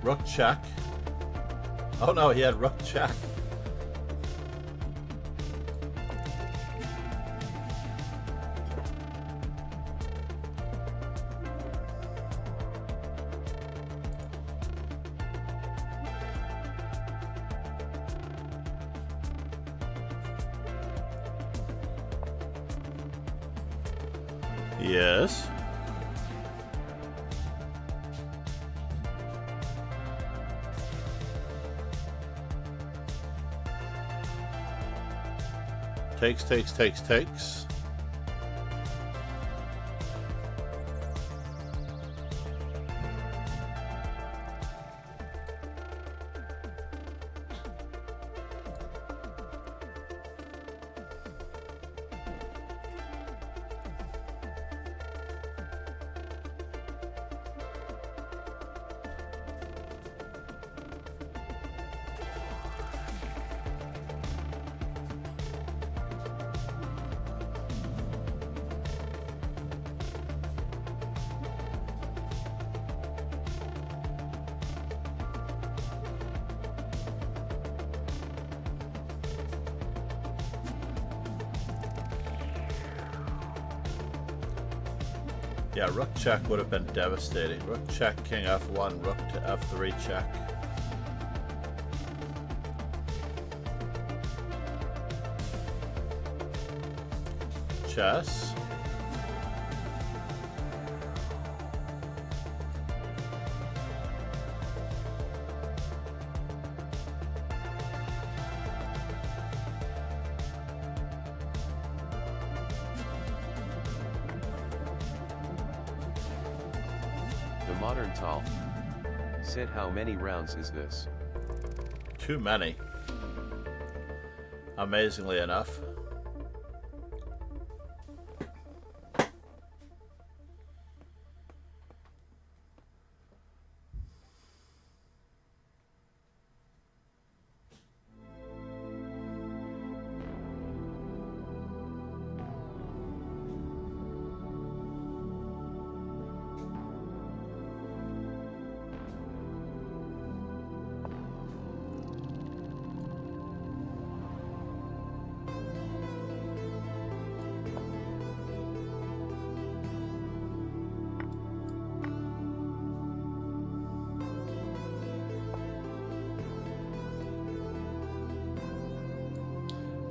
Rook check. Oh no, he had rook check. Yes. Takes. Yeah, rook check would have been devastating. Rook check, king f1, rook to f3 check. Chess. The modern Tal said, how many rounds is this? Too many. Amazingly enough.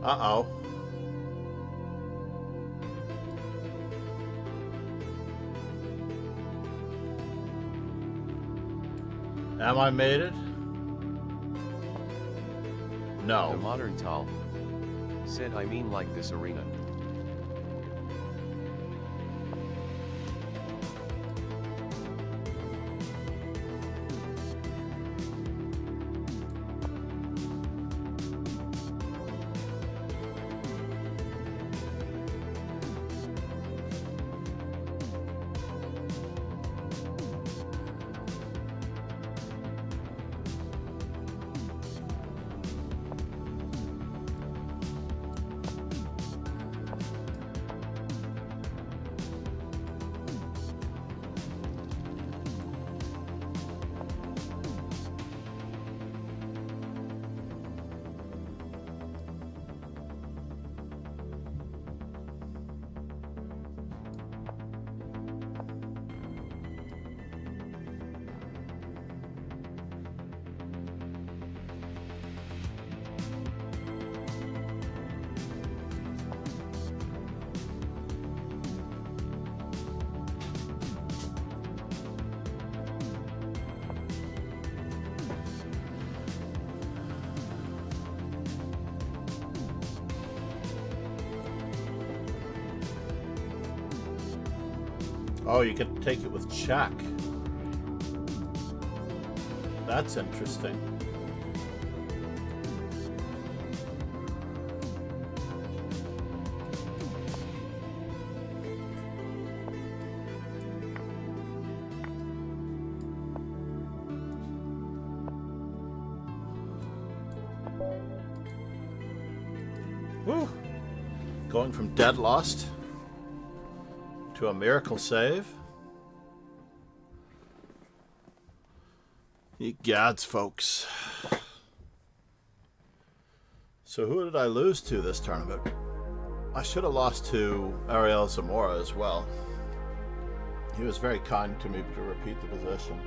Uh-oh. Am I mated? No. The modern Tal said, I mean like this arena. Oh, you can take it with check. That's interesting. Woo! Going from dead lost to a miracle save. Ye gods, folks. So who did I lose to this tournament? I should have lost to Ariel Zamora as well. He was very kind to me to repeat the position.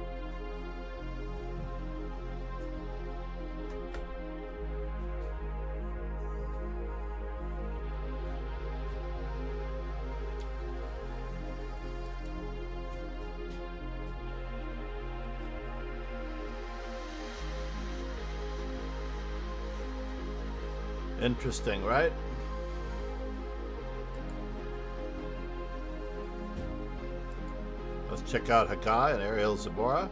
Interesting, right? Let's check out Hagai and Ariel Zamora.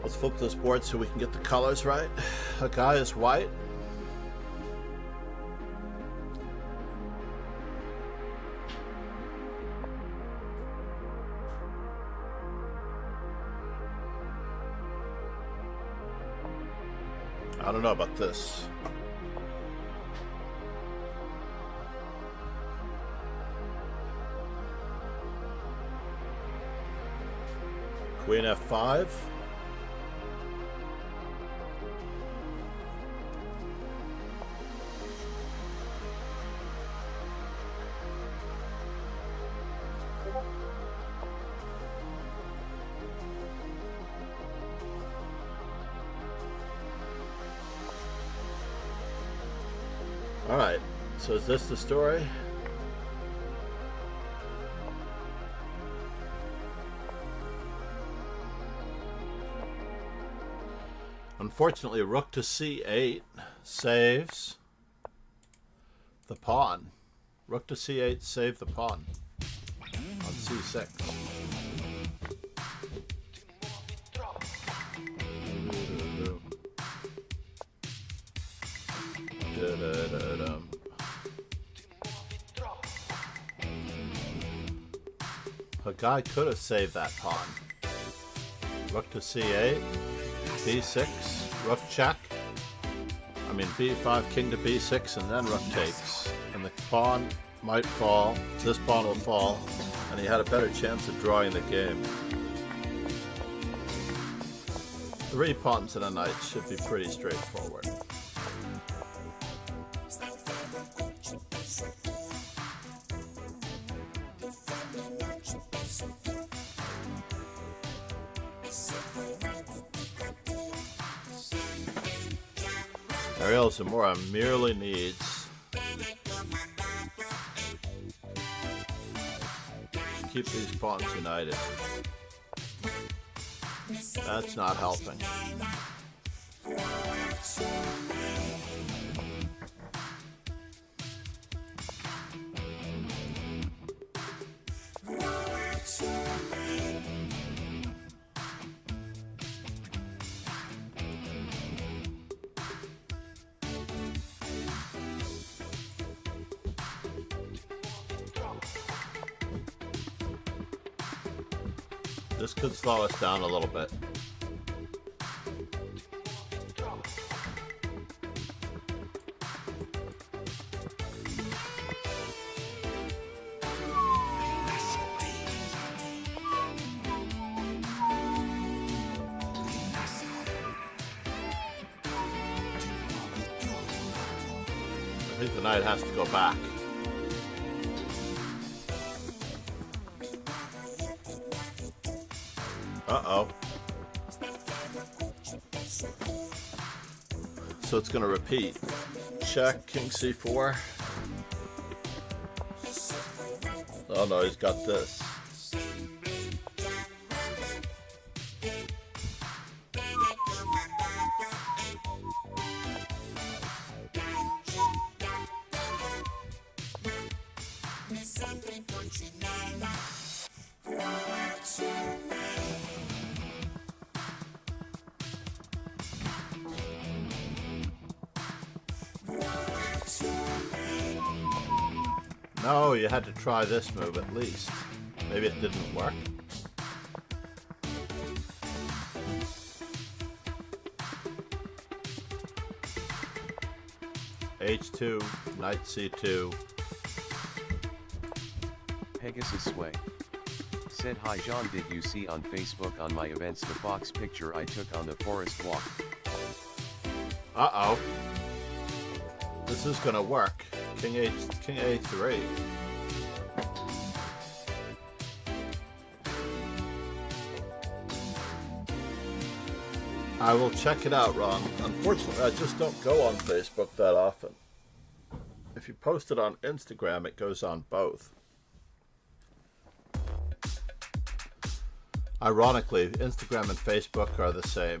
Let's flip this board so we can get the colors right. Hagai is white. I don't know about this. Queen F5. All right, so is this the story? Unfortunately, rook to c8 saves the pawn. Rook to c8 saved the pawn on c6. Hagai could have saved that pawn. Rook to c8, b6, rook check. I mean b5, king to b6, and then rook takes. And the pawn might fall. This pawn will fall, and he had a better chance of drawing the game. 3 pawns and a knight should be pretty straightforward. Ariel Zamora merely needs to keep these pawns united. That's not helping. This could slow us down a little bit. I think the knight has to go back. Uh-oh. So it's going to repeat. Check, king c4. Oh no, he's got this. No, you had to try this move at least. Maybe it didn't work. H2, knight c2. Pegasus Sway said, "Hi John, did you see on Facebook on my events the fox picture I took on the forest walk?" Uh-oh. This is gonna work. King A3. I will check it out, Ron. Unfortunately, I just don't go on Facebook that often. If you post it on Instagram, it goes on both. Ironically, Instagram and Facebook are the same.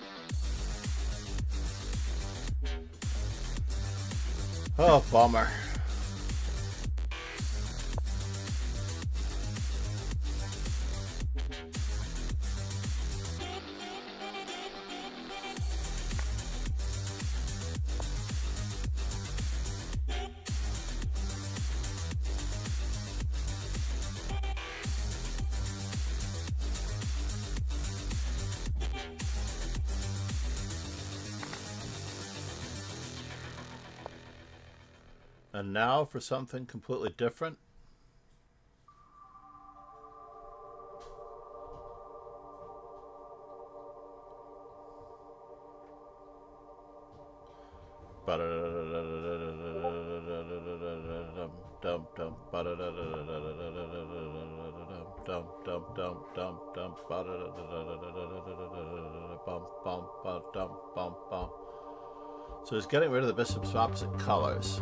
Oh, bummer. And now for something completely different. So he's getting rid of the bishop's opposite colors.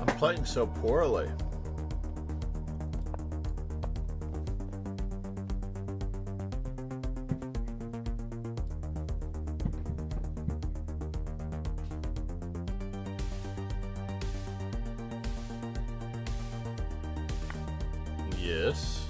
I'm playing so poorly. Yes.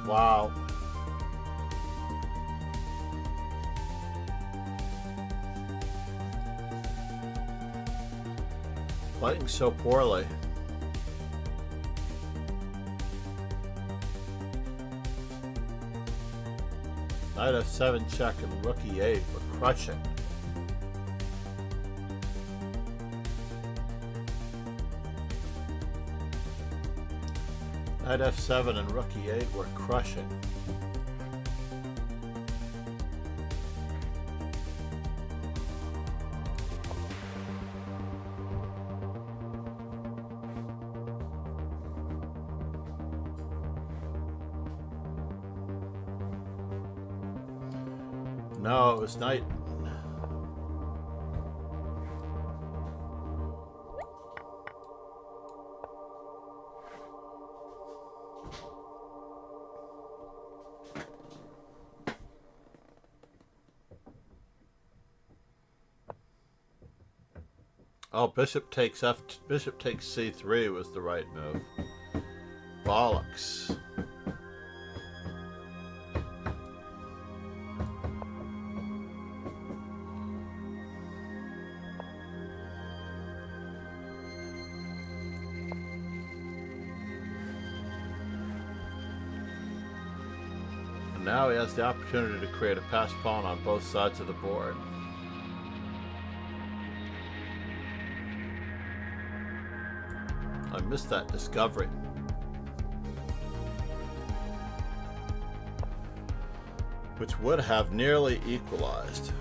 Wow. Playing so poorly. Knight f7 check and rook e8 were crushing. Knight f7 and rook e8 were crushing. No, it was knight. Oh, bishop takes c3 was the right move. Bollocks. And now he has the opportunity to create a passed pawn on both sides of the board. I missed that discovery. Which would have nearly equalized.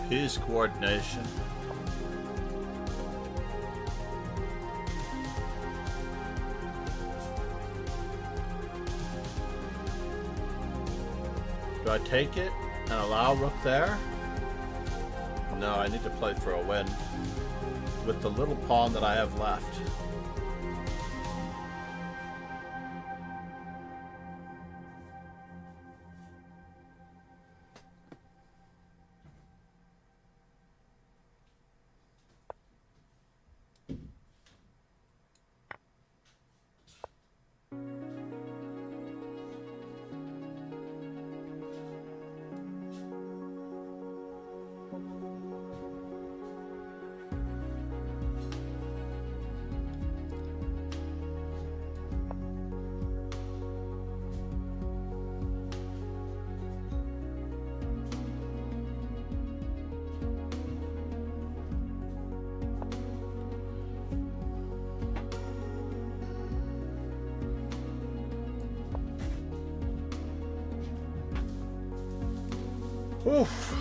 Piece coordination. Do I take it and allow rook there? No, I need to play for a win with the little pawn that I have left. Oof.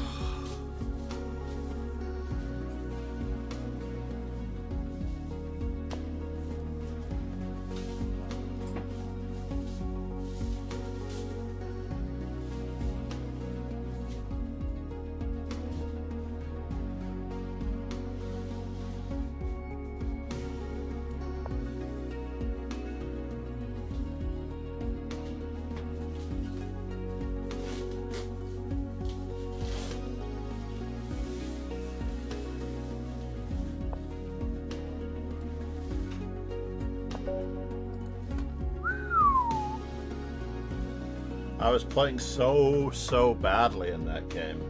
I was playing so badly in that game.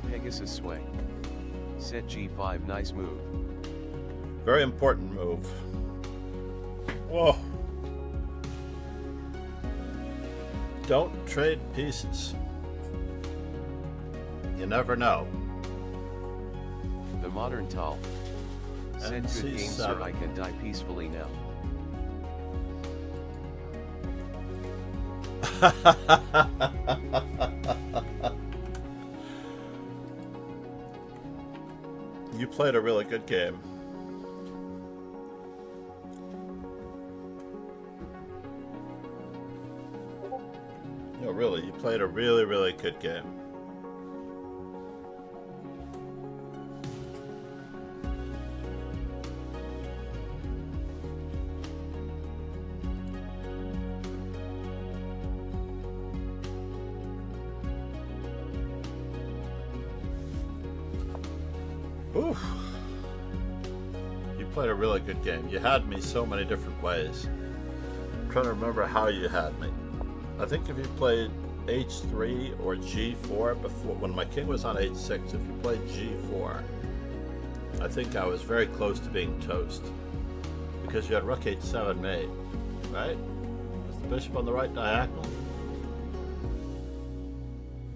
Pegasus sway. Set g5, nice move. Very important move. Whoa. Don't trade pieces. You never know. The modern Tal. Said good game, sir, I can die peacefully now. You played a really good game. No, really, you played a really good game. Oof. You played a really good game. You had me so many different ways. I'm trying to remember how you had me. I think if you played h3 or g4 before, when my king was on h6, if you played g4, I think I was very close to being toast. Because you had rook h7 mate, right? Was the bishop on the right diagonal?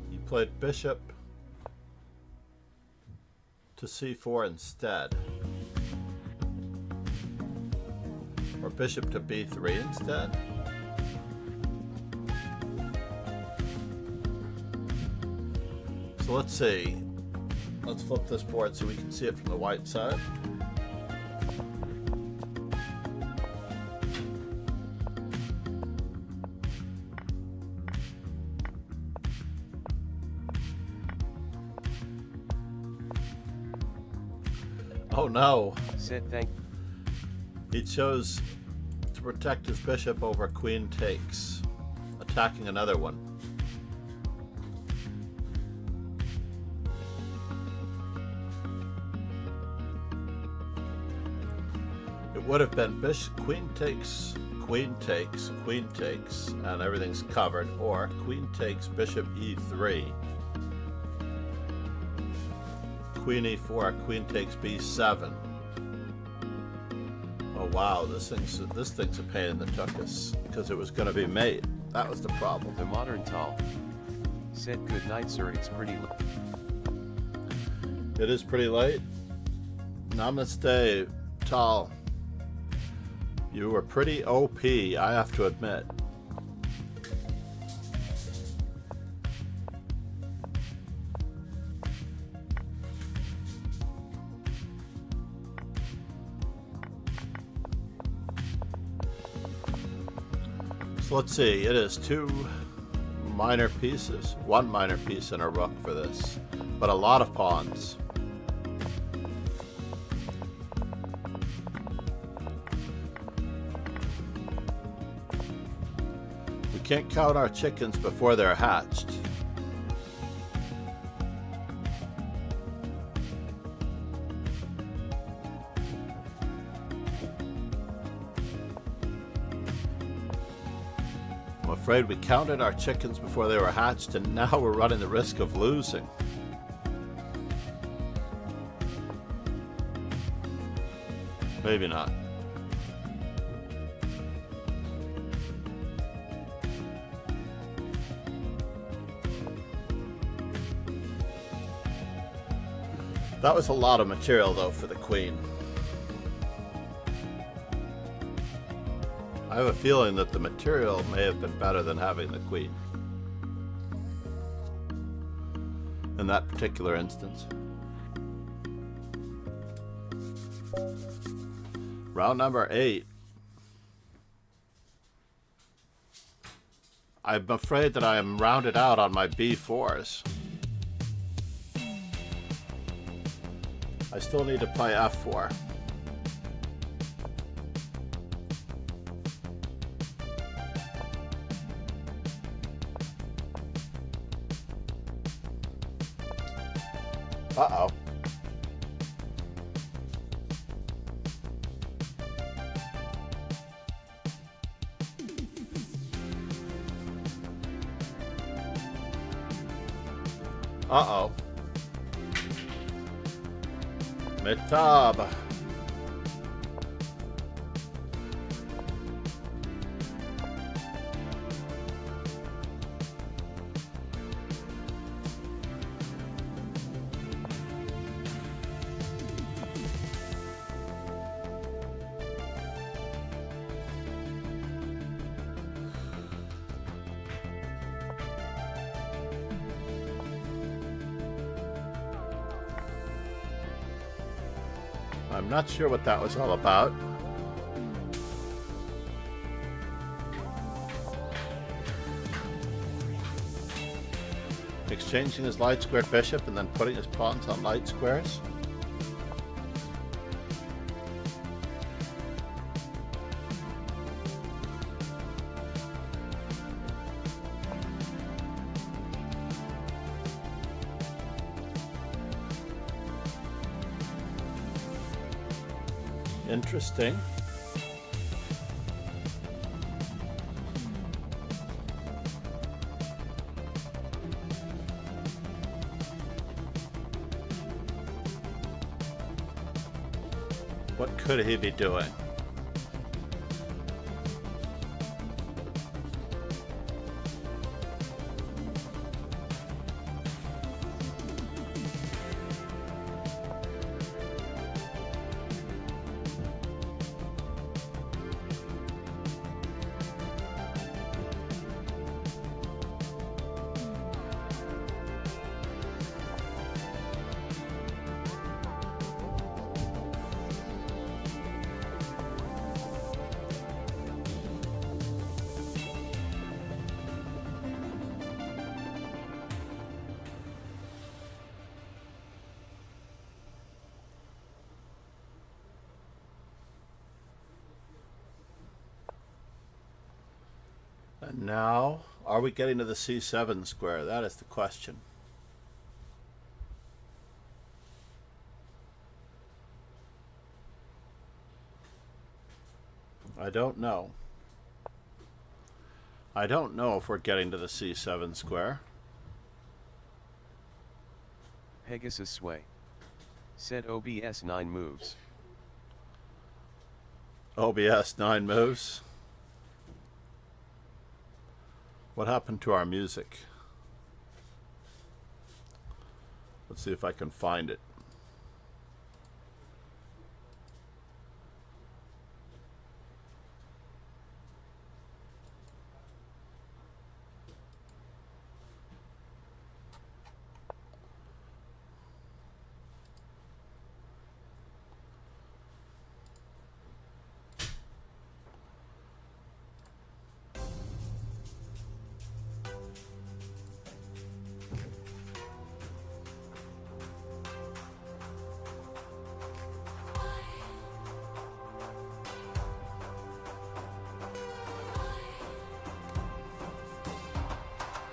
You played bishop to c4 instead, or bishop to b3 instead. So let's see, let's flip this board so we can see it from the white side. Oh no. Said thank. He chose to protect his bishop over queen takes, attacking another one. It would have been bishop, queen takes, queen takes, queen takes, and everything's covered, or queen takes, bishop e3. Queen e4, queen takes b7. Oh wow, this thing's a pain in the tuchus, because it was going to be mate. That was the problem. The modern Tal. Said good night, sir, it's pretty late. It is pretty late. Namaste, Tal. You were pretty OP, I have to admit. So let's see, it is two minor pieces, one minor piece and a rook for this, but a lot of pawns. We can't count our chickens before they're hatched. I'm afraid we counted our chickens before they were hatched, and now we're running the risk of losing. Maybe not. That was a lot of material, though, for the queen. I have a feeling that the material may have been better than having the queen in that particular instance. Round number 8. I'm afraid that I am rounded out on my b4s. I still need to play f4. Uh-oh. Uh-oh. Mitab. I'm not sure what that was all about. Exchanging his light squared bishop and then putting his pawns on light squares. Interesting. What could he be doing? And now, are we getting to the c7 square? That is the question. I don't know. I don't know if we're getting to the c7 square. Pegasus Sway. Said OBS 9 moves. OBS 9 moves. What happened to our music? Let's see if I can find it.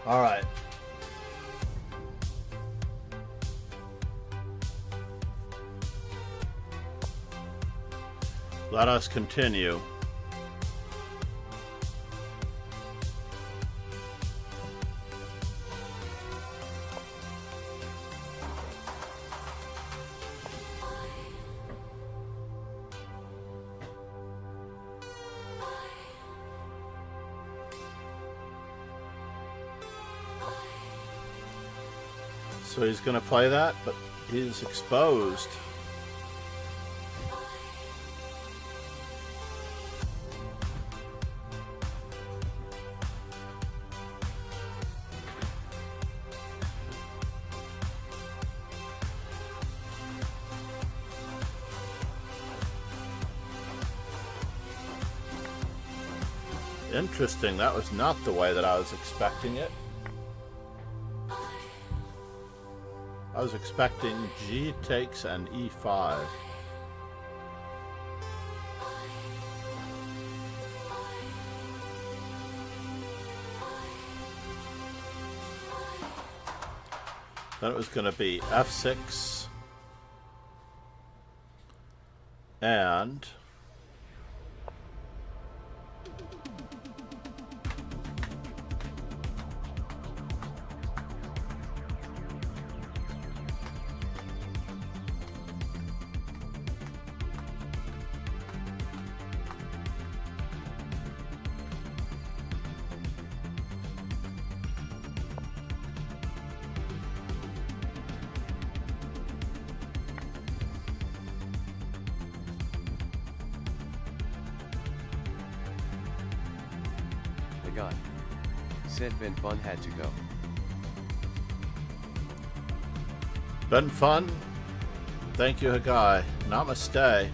All right. Let us continue. So he's going to play that, but he's exposed. Interesting, that was not the way that I was expecting it. I was expecting G takes and E5. Then it was going to be F6 and God. Said Ben Fun had to go. been fun. Thank you, Hagai. Namaste.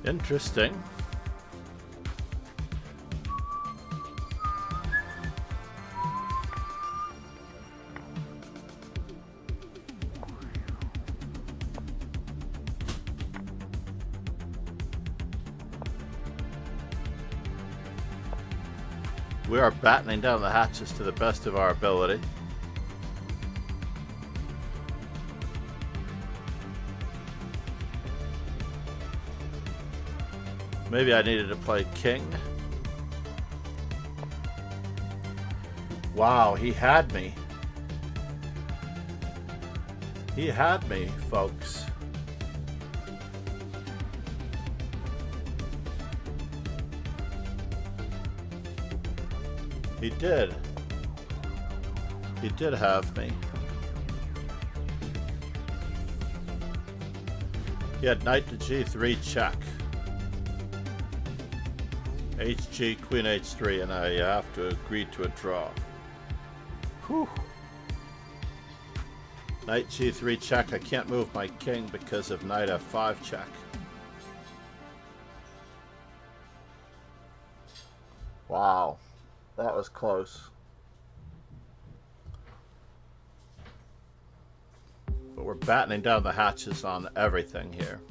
Interesting. We are battening down the hatches to the best of our ability. Maybe I needed to play king. Wow, he had me. He had me, folks. He did. He did have me. He had knight to g3 check. HG, queen h3, and I have to agree to a draw. Whew. Knight g3 check. I can't move my king because of knight f5 check. Wow, that was close. But we're battening down the hatches on everything here.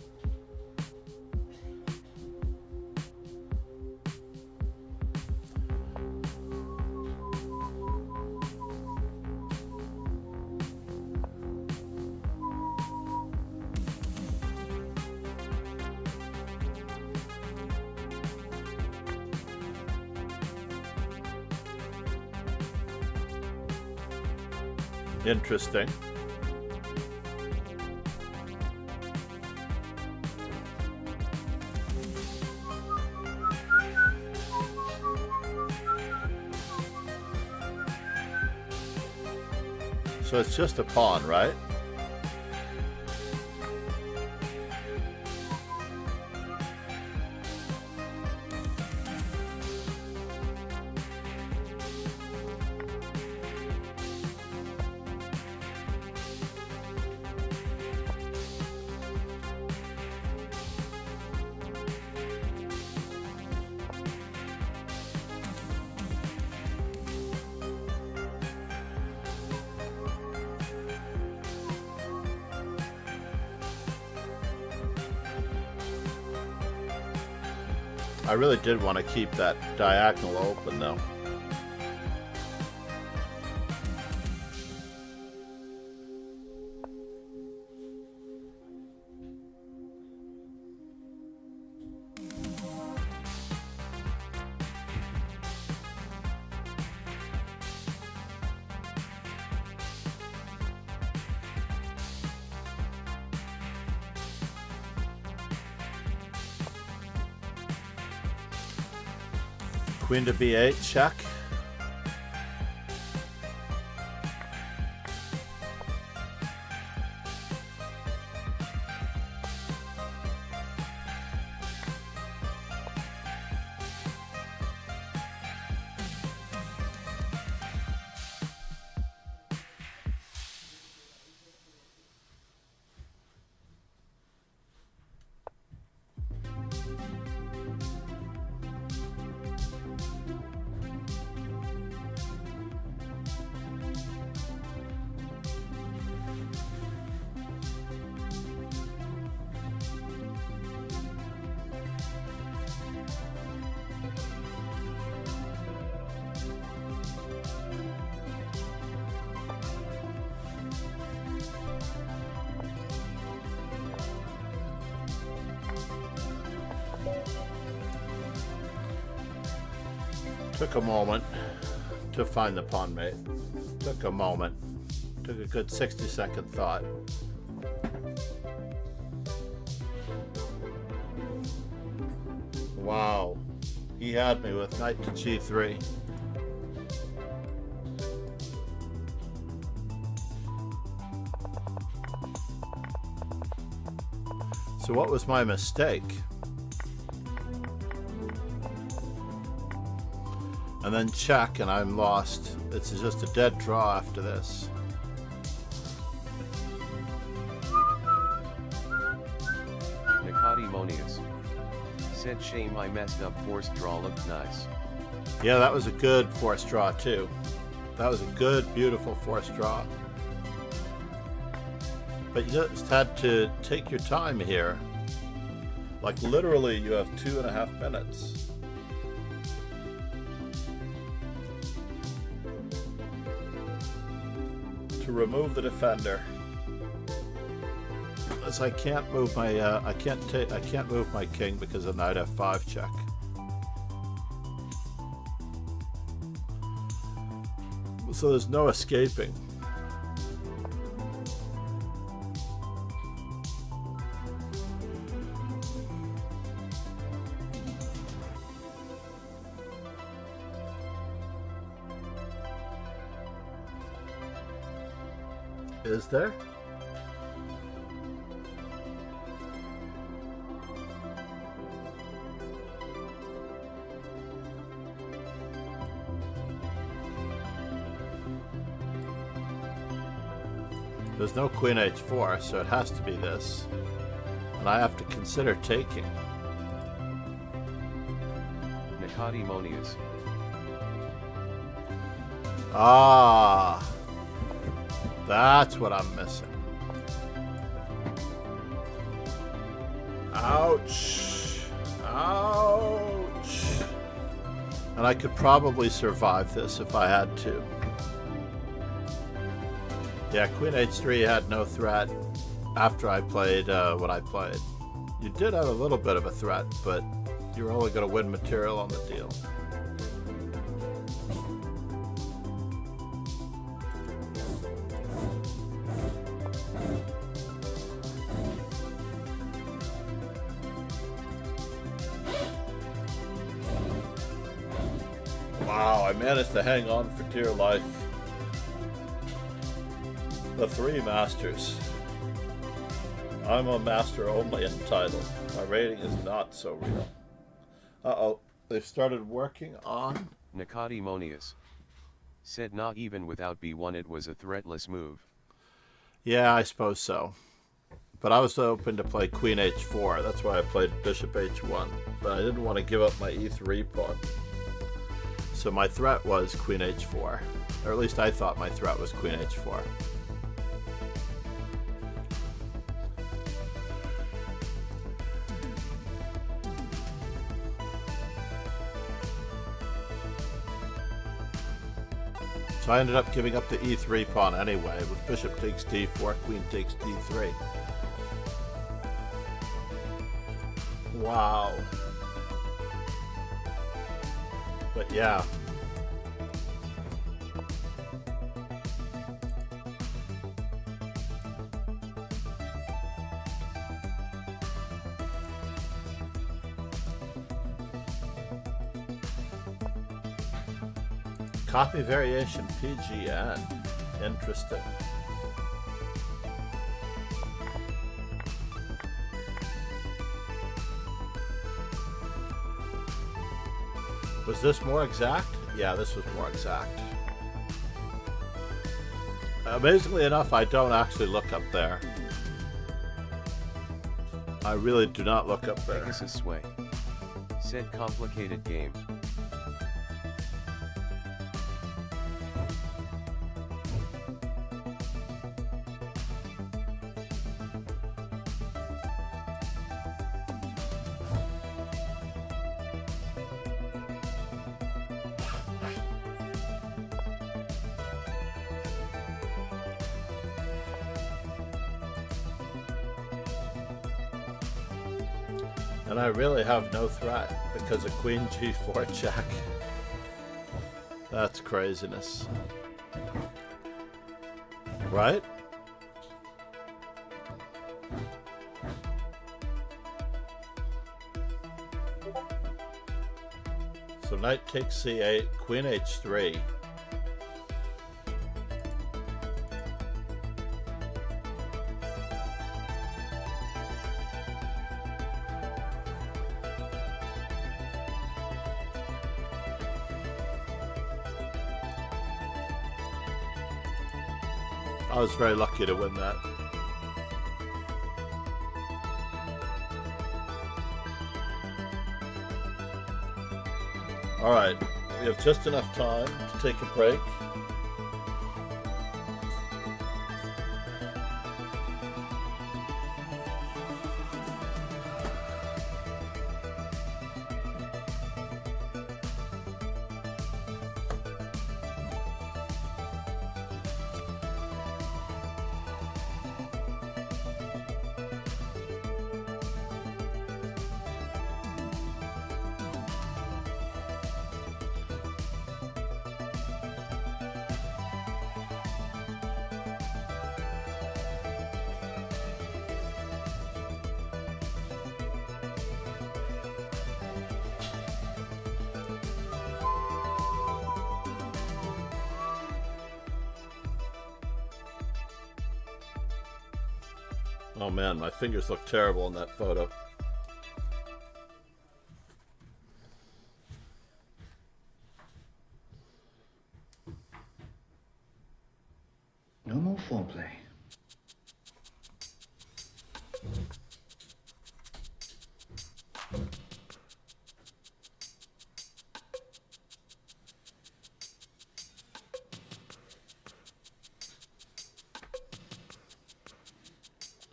Interesting. So it's just a pawn, right? I really did want to keep that diagonal open though. Queen to b8, check. Took a moment to find the pawn mate. Took a moment. Took a good 60-second thought. Wow. He had me with knight to g3. So what was my mistake? And then check, and I'm lost. It's just a dead draw after this. Nicodemonius said, shame I messed up, forced draw looked nice. Yeah, that was a good forced draw too. That was a good, beautiful forced draw. But you just had to take your time here. Like literally you have 2.5 minutes. To remove the defender. As I can't move my I can't move my king because of knight f5 check. So there's no escaping. Is there? There's no queen h4, so it has to be this. And I have to consider taking. Nicodemonius. Ah, that's what I'm missing. Ouch. Ouch. And I could probably survive this if I had to. Yeah, queen h3 had no threat after I played what I played. You did have a little bit of a threat, but you're only going to win material on the deal. Wow, I managed to hang on for dear life. The 3 masters. I'm a master only in title. My rating is not so real. Uh-oh, they've started working on... Nicodemonius said, not even without b1 it was a threatless move. Yeah, I suppose so. But I was open to play queen h4. That's why I played bishop h1. But I didn't want to give up my e3 pawn. So my threat was queen h4. Or at least I thought my threat was queen h4. So I ended up giving up the e3 pawn anyway, with bishop takes d4, queen takes d3. Wow. But yeah. Copy variation PGN. Interesting. Was this more exact? Yeah, this was more exact. Amazingly enough, I don't actually look up there. I really do not look up there. Pegasus Sway. Said complicated game. And I really have no threat because of queen g4 check. That's craziness. Right? So knight takes c8, queen h3. I was very lucky to win that. All right, we have just enough time to take a break. Oh man, my fingers look terrible in that photo. No more foreplay.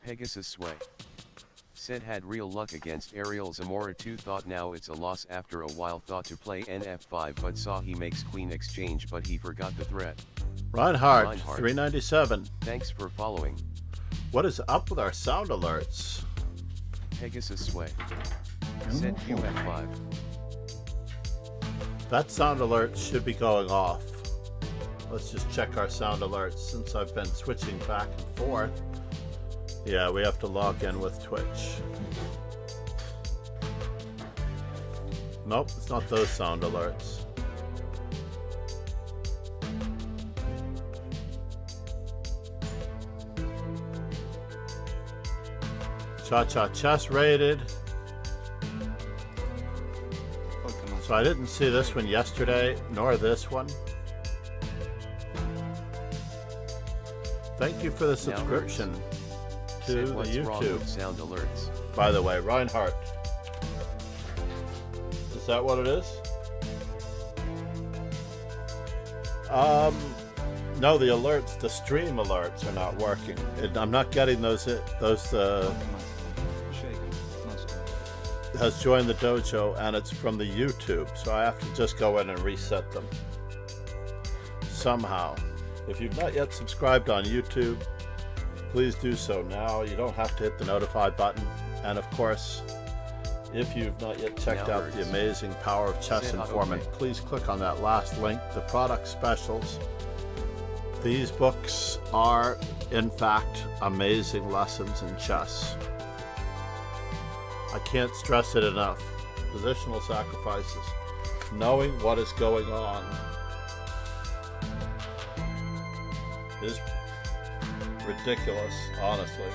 Pegasus Sway. Said had real luck against Ariel Zamora 2, thought now it's a loss, after a while thought to play NF5 but saw he makes queen exchange but he forgot the threat. Reinhardt, 397. Thanks for following. What is up with our sound alerts? Pegasus Sway. Said QF5. That sound alert should be going off. Let's just check our sound alerts since I've been switching back and forth. Yeah, we have to log in with Twitch. Nope, it's not those sound alerts. Cha-Cha Chess rated. So I didn't see this one yesterday, nor this one. Thank you for the subscription to the YouTube. Sound alerts. By the way, Reinhardt. Is that what it is? No, the alerts, the stream alerts are not working. I'm not getting those has joined the dojo, and it's from the YouTube, so I have to just go in and reset them. somehow. If you've not yet subscribed on YouTube, please do so now. You don't have to hit the notify button. And of course, if you've not yet checked out the amazing Power of Chess Informant, please click on that last link, the product specials. These books are, in fact, amazing lessons in chess. I can't stress it enough. Positional sacrifices. Knowing what is going on is ridiculous, honestly.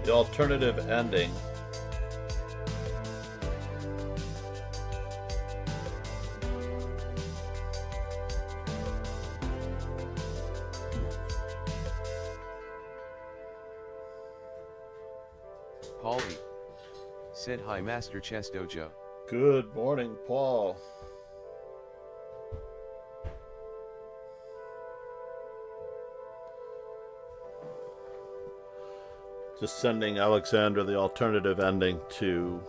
The alternative ending Paulie said, "Hi, Master Chess Dojo." Good morning, Paul. Just sending Alexandra the alternative ending to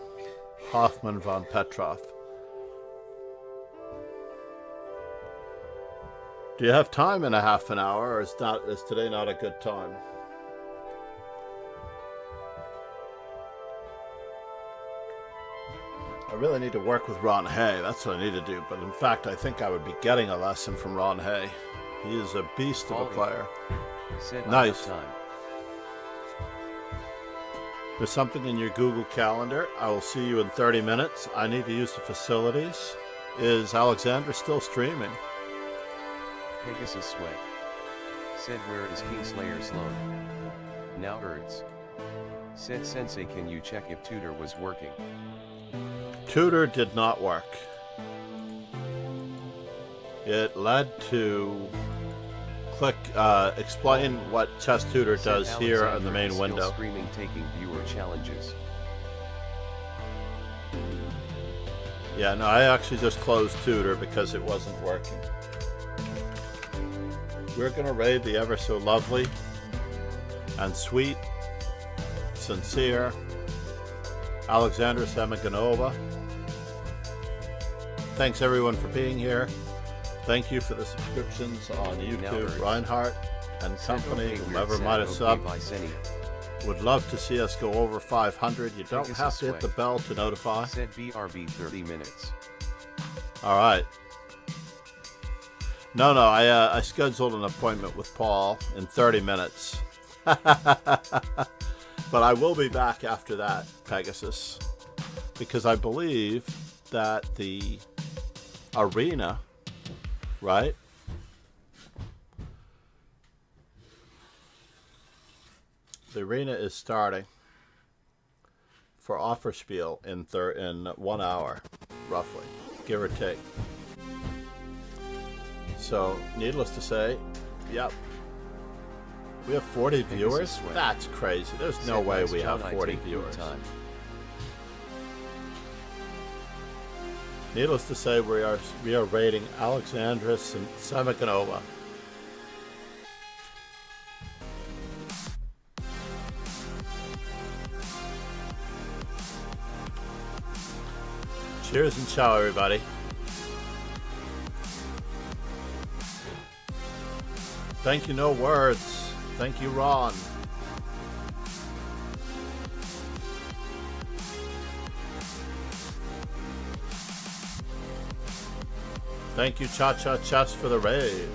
Hoffman von Petrov. Do you have time in a half an hour, or is today not a good time? I really need to work with Ron Hay. That's what I need to do. But in fact, I think I would be getting a lesson from Ron Hay. He is a beast of a player. Nice. There's something in your Google Calendar. I will see you in 30 minutes. I need to use the facilities. Is Alexandra still streaming? Pegasus Sway said, "Where is Kingslayer Sloan?" Now Erds said, "Sensei, can you check if Tutor was working?" Tutor did not work. It led to explain what Chess Tutor does here on the main window. Streaming, taking viewer challenges. Yeah, no, I actually just closed Tutor because it wasn't working. We're going to raid the ever so lovely and sweet, sincere Alexandra Semiganova. Thanks everyone for being here. Thank you for the subscriptions on YouTube. Reinhardt and company, whoever might have subbed. Would love to see us go over 500. You don't have to hit the bell to notify. Said BRB 30 minutes. All right. No, I scheduled an appointment with Paul in 30 minutes. But I will be back after that, Pegasus, because I believe that the arena, right? The arena is starting for Offerspiel in 1 hour, roughly, give or take. So, needless to say, yep. We have 40 viewers? That's crazy. There's no way we have 40 viewers. Needless to say, we are rating Alexandra Semiganova. Cheers and ciao, everybody. Thank you, no words. Thank you, Ron. Thank you, Cha Cha Chess, for the raid.